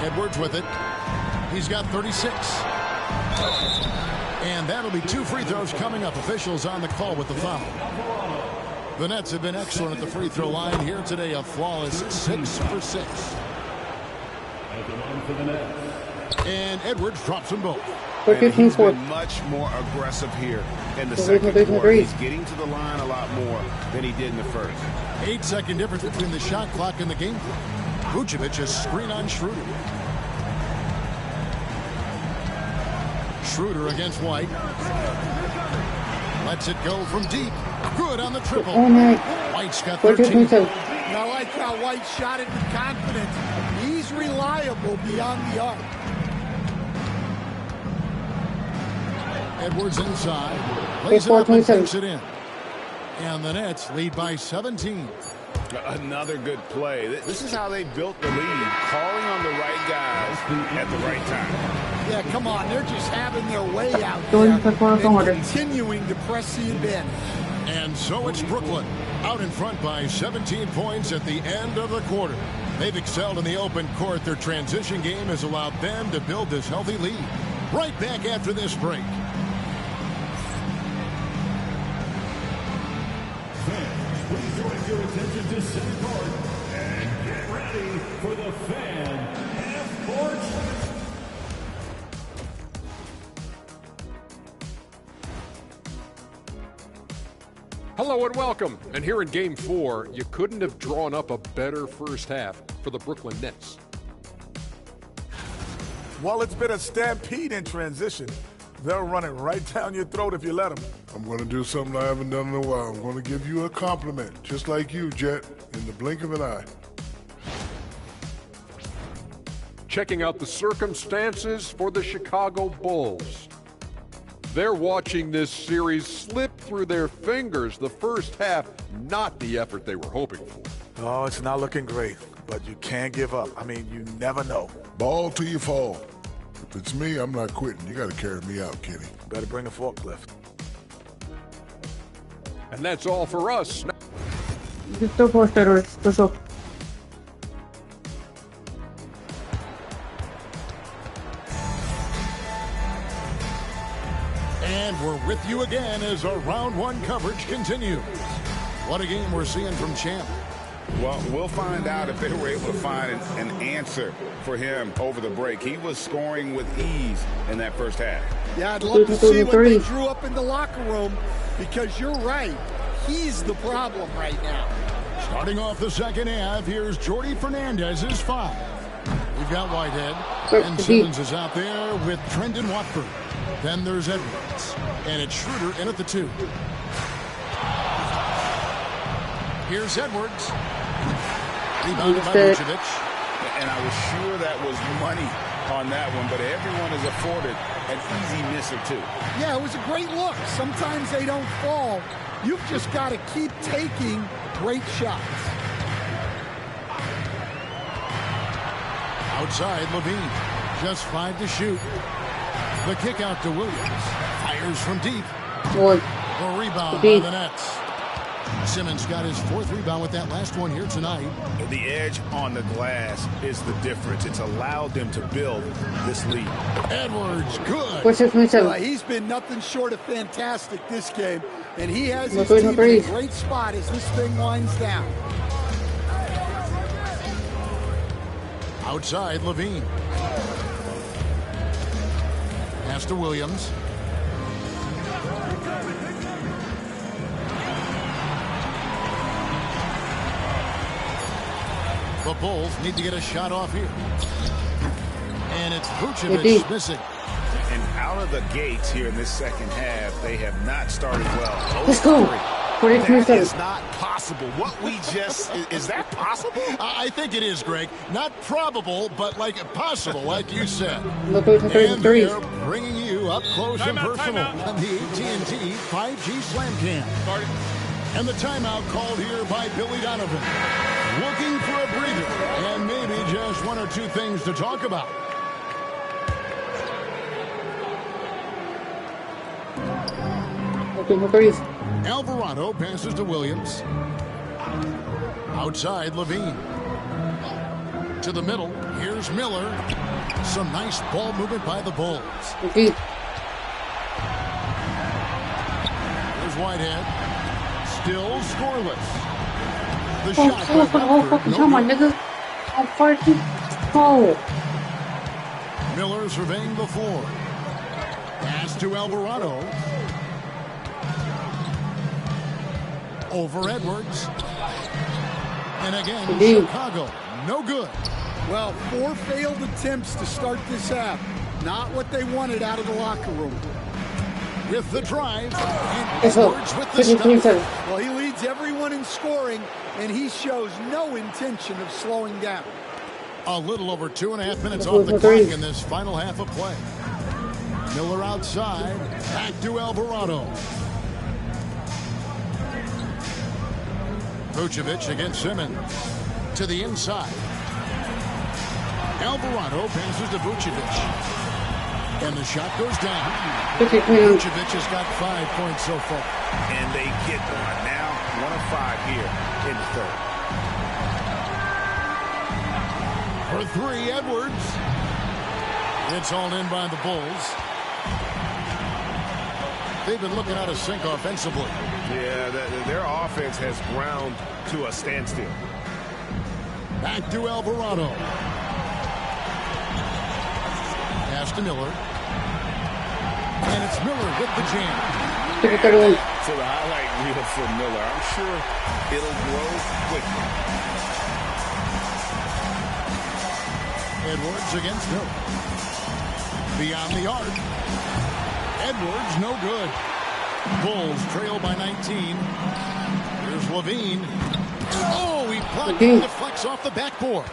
Edwards with it. He's got 36. And that'll be 2 free throws coming up. Officials on the call with the foul. The Nets have been excellent at the free throw line here today. A flawless 6 for 6. And Edwards drops them both. And he's been much more aggressive here in the second quarter. He's getting to the line a lot more than he did in the first. 8-second difference between the shot clock and the game clock. Vucevic a screen on Schroeder. Schroeder against White. Lets it go from deep. Good on the triple. White's got 13. And I like how White shot it with confidence. He's reliable beyond the arc. Edwards inside. Lays it up and takes it in. And the Nets lead by 17. Another good play. This is how they built the lead. Calling on the right guys at the right time. Yeah, come on. They're just having their way out there and continuing to press the advantage. And so it's Brooklyn out in front by 17 points at the end of the quarter. They've excelled in the open court. Their transition game has allowed them to build this healthy lead. Right back after this break. Fans, please direct your attention to center court and get ready for the Fan Half-Court. Hello and welcome. And here in Game 4, you couldn't have drawn up a better first half for the Brooklyn Nets. Well, it's been a stampede in transition. They'll run it right down your throat if you let them. I'm going to do something I haven't done in a while. I'm going to give you a compliment, just like you, Jet, in the blink of an eye. Checking out the circumstances for the Chicago Bulls. They're watching this series slip through their fingers. The first half, not the effort they were hoping for. Oh, it's not looking great, but you can't give up. I mean, you never know. Ball till you fall. If it's me, I'm not quitting. You got to carry me out, Kenny. Better bring a forklift. And that's all for us. And we're with you again as our round one coverage continues. What a game we're seeing from Champ. Well, we'll find out if they were able to find an answer for him over the break. He was scoring with ease in that first half. Yeah, I'd love to see what they drew up in the locker room, because you're right. He's the problem right now. Starting off the second half, here's Jordi Fernandez's foul. We've got Whitehead, and Simmons is out there with Trendon Watford. Then there's Edwards, and it's Schroeder in at the 2. Here's Edwards. Rebounded by Vucevic. And I was sure that was money on that one, but everyone is afforded an easy miss or two. Yeah, it was a great look. Sometimes they don't fall. You've just got to keep taking great shots. Outside, Levine. Just 5 to shoot. The kick out to Williams. Fires from deep. A rebound by the Nets. Simmons got his 4th rebound with that last one here tonight. The edge on the glass is the difference. It's allowed them to build this lead. Edwards, good. He's been nothing short of fantastic this game, and he has his team in a great spot as this thing winds down. Outside, Levine. Pass to Williams. The Bulls need to get a shot off here. And it's Vucevic missing. And out of the gates here in this second half, they have not started well. Let's go. That is not possible. What we just, is that possible? I think it is, Greg. Not probable, but like possible, like you said. And they're bringing you up close and personal on the AT&T 5G Slam Cam. And the timeout called here by Billy Donovan. Looking for a breather and maybe just 1 or 2 things to talk about. Alvarado passes to Williams. Outside, Levine. To the middle, here's Miller. Some nice ball movement by the Bulls. Here's Whitehead. Still scoreless. The shot by Miller surveying the floor. Pass to Alvarado. Over Edwards. And again, Chicago, no good. Well, 4 failed attempts to start this half. Not what they wanted out of the locker room. With the drive, and Edwards with the stop. Well, he leads everyone in scoring, and he shows no intention of slowing down. A little over 2.5 minutes off the clock in this final half of play. Miller outside, back to Alvarado. Vucevic against Simmons. To the inside. Alvarado passes to Vucevic. And the shot goes down. Vucevic has got 5 points so far. And they get one. Now 1 of 5 here in the third. For 3, Edwards. It's all in by the Bulls. They've been looking out of sync offensively. Yeah, their offense has ground to a standstill. Back to Alvarado. Pass to Miller. And it's Miller with the jam. To the highlight reel for Miller. I'm sure it'll grow quickly. Edwards against Miller. Beyond the arc. Edwards, no good. Bulls trail by 19. Here's Levine. Oh, he blocked and deflects off the backboard.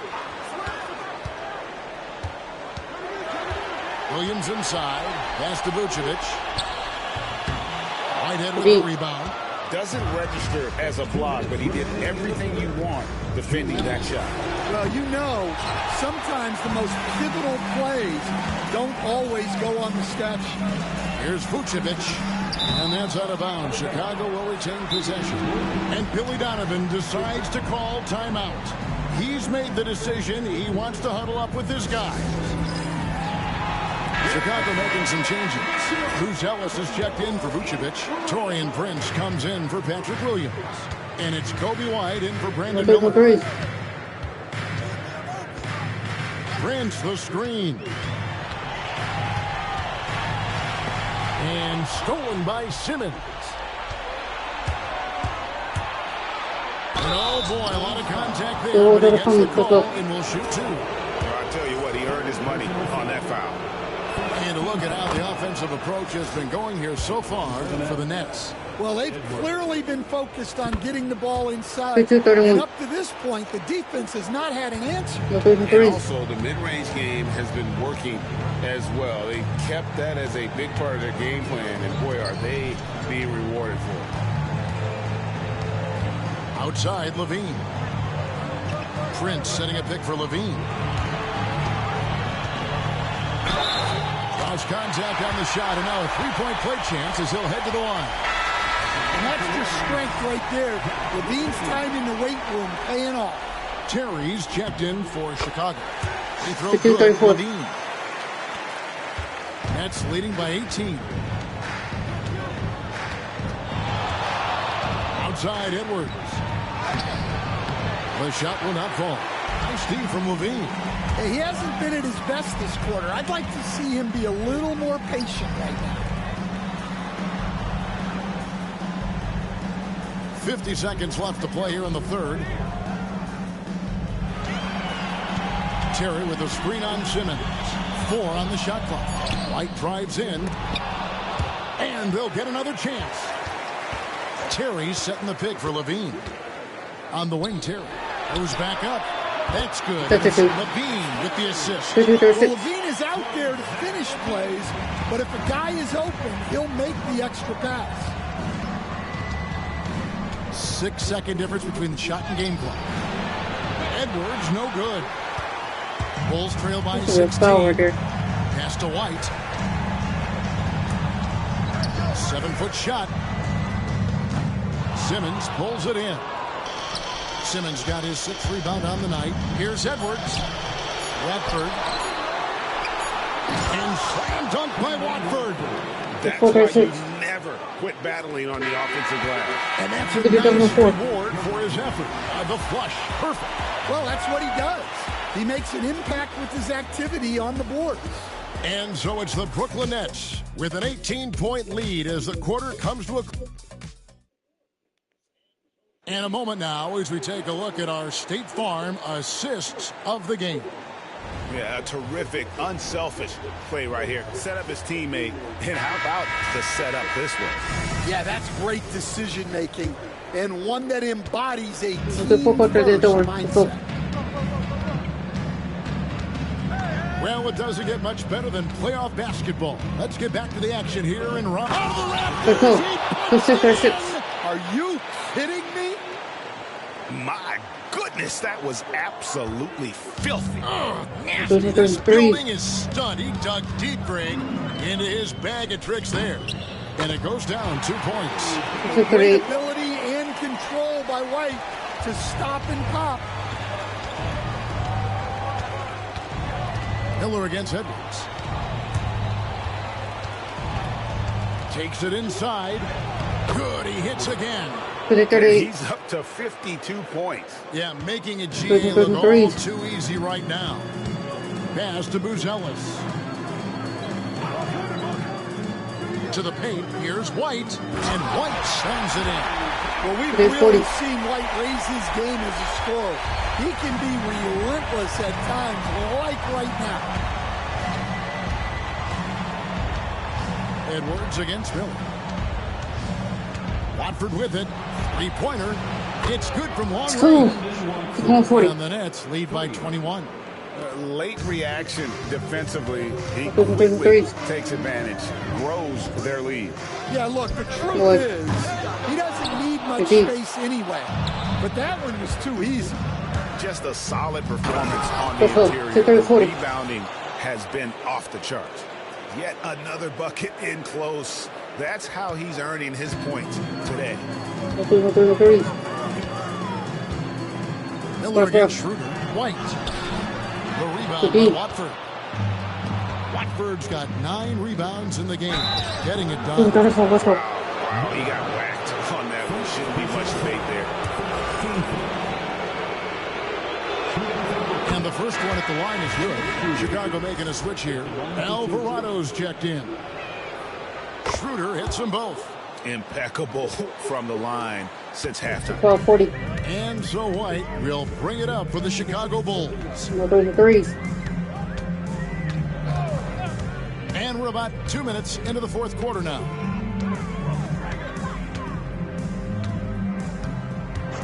Williams inside. Pass to Vucevic. Whitehead with the rebound. Doesn't register as a block, but he did everything you want defending that shot. Well, you know, sometimes the most pivotal plays don't always go on the stat sheet. Here's Vucevic, and that's out of bounds. Chicago will retain possession. And Billy Donovan decides to call timeout. He's made the decision. He wants to huddle up with his guys. Chicago making some changes. Bruce Ellis has checked in for Vucevic. Taurean Prince comes in for Patrick Williams. And it's Kobe White in for Brandon Miller. Prince the screen. And stolen by Simmons. And oh boy, a lot of contact there. But he gets the call and will shoot 2. I tell you money on that foul. And to look at how the offensive approach has been going here so far for the Nets. Well, they've clearly been focused on getting the ball inside. And up to this point, the defense has not had an answer. And also, the mid-range game has been working as well. They kept that as a big part of their game plan, and boy, are they being rewarded for it. Outside, Levine. Prince setting a pick for Levine. Cross contact on the shot, and now a three-point play chance as he'll head to the line. And that's just strength right there. Levine's time in the weight room paying off. Terry's checked in for Chicago. He throws good for Levine. Nets leading by 18. Outside, Edwards. The shot will not fall. Nice D from Levine. Hey, he hasn't been at his best this quarter. I'd like to see him be a little more patient right now. 50 seconds left to play here in the third. Terry with a screen on Simmons. 4 on the shot clock. White drives in. And they'll get another chance. Terry's setting the pick for Levine. On the wing, Terry goes back up. That's good. Levine with the assist. Well, Levine is out there to finish plays, but if a guy is open, he'll make the extra pass. 6-second difference between the shot and game clock. Edwards, no good. Bulls trail by 16. Pass to White. 7-foot shot. Simmons pulls it in. Simmons got his 6th rebound on the night. Here's Edwards. Watford. And slam dunk by Watford. That's why you never quit battling on the offensive glass. And that's a nice reward for his effort. The flush. Perfect. Well, that's what he does. He makes an impact with his activity on the boards. And so it's the Brooklyn Nets with an 18-point lead as the quarter comes to a close. And a moment now as we take a look at our State Farm assists of the game. Yeah, a terrific, unselfish play right here. Set up his teammate. And how about the setup this way? Yeah, that's great decision-making and one that embodies a team-first mindset. Well, it doesn't get much better than playoff basketball. Let's get back to the action here and run. Are you kidding me? My goodness, that was absolutely filthy. This building is stunned. He dug deep, Greg, into his bag of tricks there. And it goes down 2 points. Great ability and control by White to stop and pop. Miller against Edwards. Takes it inside. Good, he hits again. He's up to 52 points. Yeah, making it GA look all too easy right now. Pass to Buzelis. To the paint, here's White, and White slams it in. Well, we've really seen White raise his game as a scorer. He can be relentless at times, like right now. Edwards against Miller. Watford with it. Three-pointer. It's good from long range. And the Nets lead by 21. Late reaction defensively. He quickly takes advantage, grows their lead. Yeah, look, the truth is he doesn't need much space anyway. But that one was too easy. Just a solid performance on the interior. Rebounding has been off the charts. Yet another bucket in close. That's how he's earning his points today. Miller against Schroeder. White. The rebound by Watford. Watford's got 9 rebounds in the game. Getting it done. Oh, he got whacked on that one. Shouldn't be much debate there. And the first one at the line is good. Chicago making a switch here. Alvarado's checked in. Schroeder hits them both. Impeccable from the line since halftime. 12:40. And so White will bring it up for the Chicago Bulls. And we're about 2 minutes into the fourth quarter now.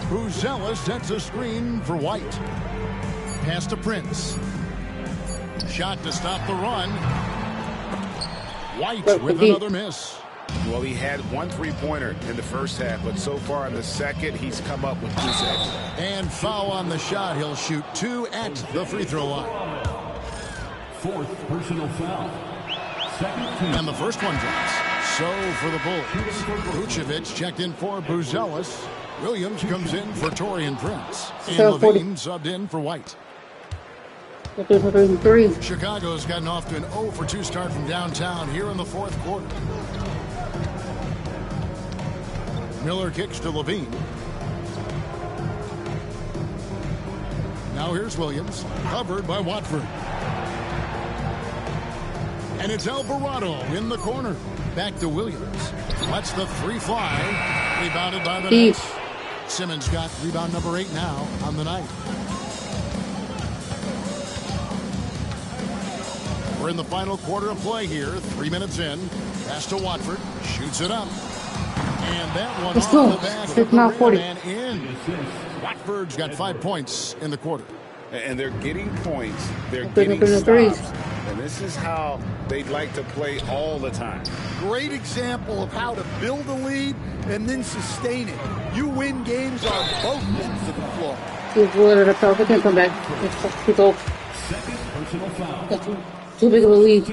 Buzella sets a screen for White. Pass to Prince. Shot to stop the run. White with another miss. Well, he had 1 3-pointer in the first half, but so far in the second, he's come up with 2 saves. And foul on the shot. He'll shoot 2 at the free throw line. 4th personal foul. Second team. And the first one drops. So for the Bulls, Vucevic checked in for Buzelis. Williams comes in for Taurean Prince. And Levine subbed in for White. Chicago's gotten off to an 0-for-2 start from downtown here in the fourth quarter. Miller kicks to Levine. Now here's Williams, covered by Watford. And it's Alvarado in the corner. Back to Williams. Lets the 3 fly. Rebounded by the Nets. Simmons got rebound number 8 now on the night. We're in the final quarter of play here. 3 minutes in. Pass to Watford. Shoots it up. And that one off the back of the rim and in. Watford's got 5 points in the quarter. And they're getting points. They're getting stops. And this is how they'd like to play all the time. Great example of how to build a lead and then sustain it. You win games on both ends of the floor. We can't come back. It's old. Second personal foul. That's too big of a lead.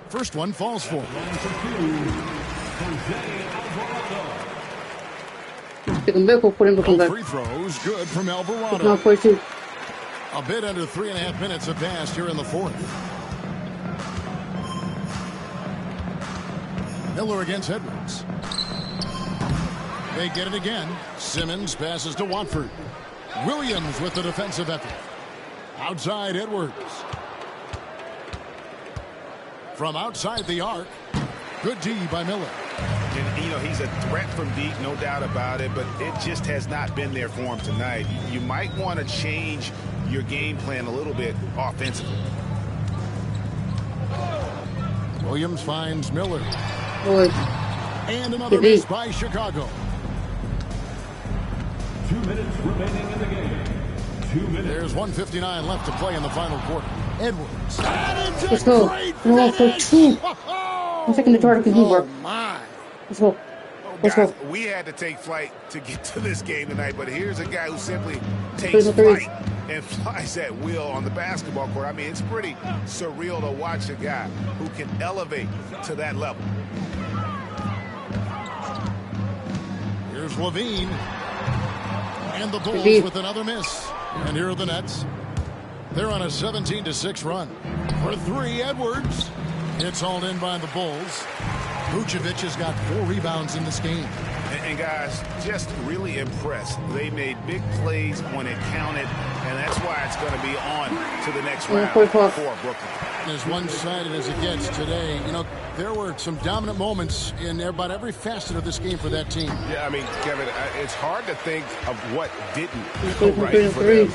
First one falls for. Free throws good from Alvarado. A bit under 3.5 minutes have passed here in the fourth. Miller against Edwards. They get it again. Simmons passes to Watford. Williams with the defensive effort. Outside Edwards. From outside the arc. Good D by Miller. And, you know, he's a threat from deep, no doubt about it, but it just has not been there for him tonight. You might want to change your game plan a little bit offensively. Williams finds Miller. And another miss by Chicago. 2 minutes remaining in the game. 2 minutes. There's 1:59 left to play in the final quarter. Edwards. Let's go. We're for 2. I'm taking the Jordan because Oh, my. Let's go. Let's Guys, go. we had to take flight to get to this game tonight, but here's a guy who simply takes flight and flies at will on the basketball court. I mean, it's pretty surreal to watch a guy who can elevate to that level. Here's Levine. And the Bulls with another miss. And here are the Nets. They're on a 17-6 run. For 3, Edwards. It's hauled in by the Bulls. Vucevic has got 4 rebounds in this game. And guys, just really impressed. They made big plays when it counted, and that's why it's going to be on to the next round for Brooklyn. As one-sided as it gets today, you know, there were some dominant moments in about every facet of this game for that team. Yeah, I mean, Kevin, it's hard to think of what didn't go right for them.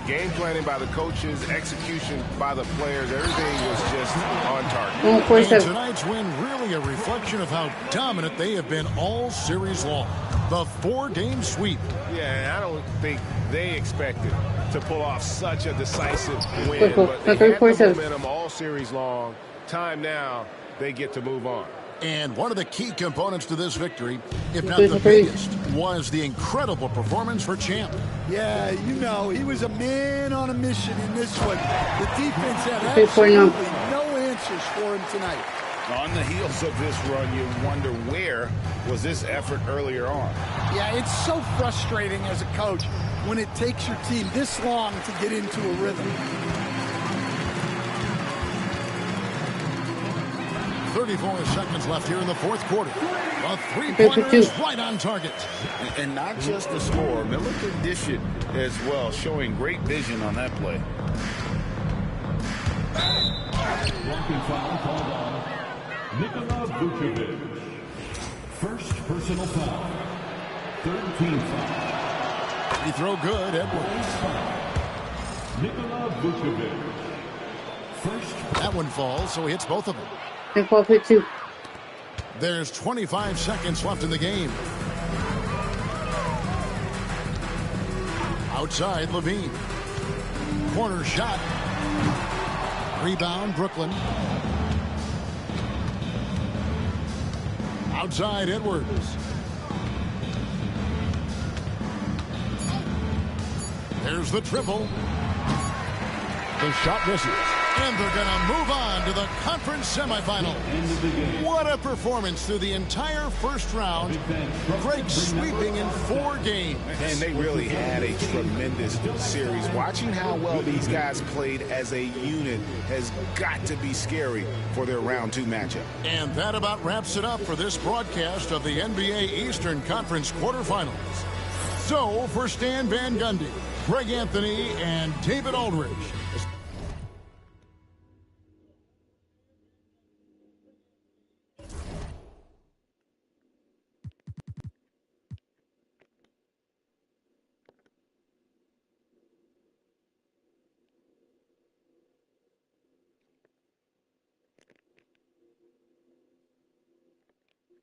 Game planning by the coaches, execution by the players, everything was just on target. And tonight's win really a reflection of how dominant they have been all series long. The 4-game sweep. Yeah, and I don't think they expected to pull off such a decisive win, but they had the momentum all series long. Time now, they get to move on. And one of the key components to this victory, if not the biggest, was the incredible performance for Champ. Yeah, you know, he was a man on a mission in this one. The defense had absolutely no answers for him tonight. On the heels of this run, you wonder where was this effort earlier on? Yeah, it's so frustrating as a coach when it takes your team this long to get into a rhythm. 34 seconds left here in the fourth quarter. A 3-pointer is right on target. And not just the score. Miller could dish it as well, showing great vision on that play. Blocking foul called on Nikola Vucevic. First personal foul. Third team foul. Free throw good, Edwards. Nikola Vucevic. That one falls, so he hits both of them. And fall pick 2. There's 25 seconds left in the game. Outside, Levine. Corner shot. Rebound, Brooklyn. Outside, Edwards. There's the triple. The shot misses. And they're going to move on to the conference semifinals. What a performance through the entire first round. Great sweeping in 4 games. And they really had a tremendous series. Watching how well these guys played as a unit has got to be scary for their round 2 matchup. And that about wraps it up for this broadcast of the NBA Eastern Conference quarterfinals. So, for Stan Van Gundy, Greg Anthony, and David Aldridge,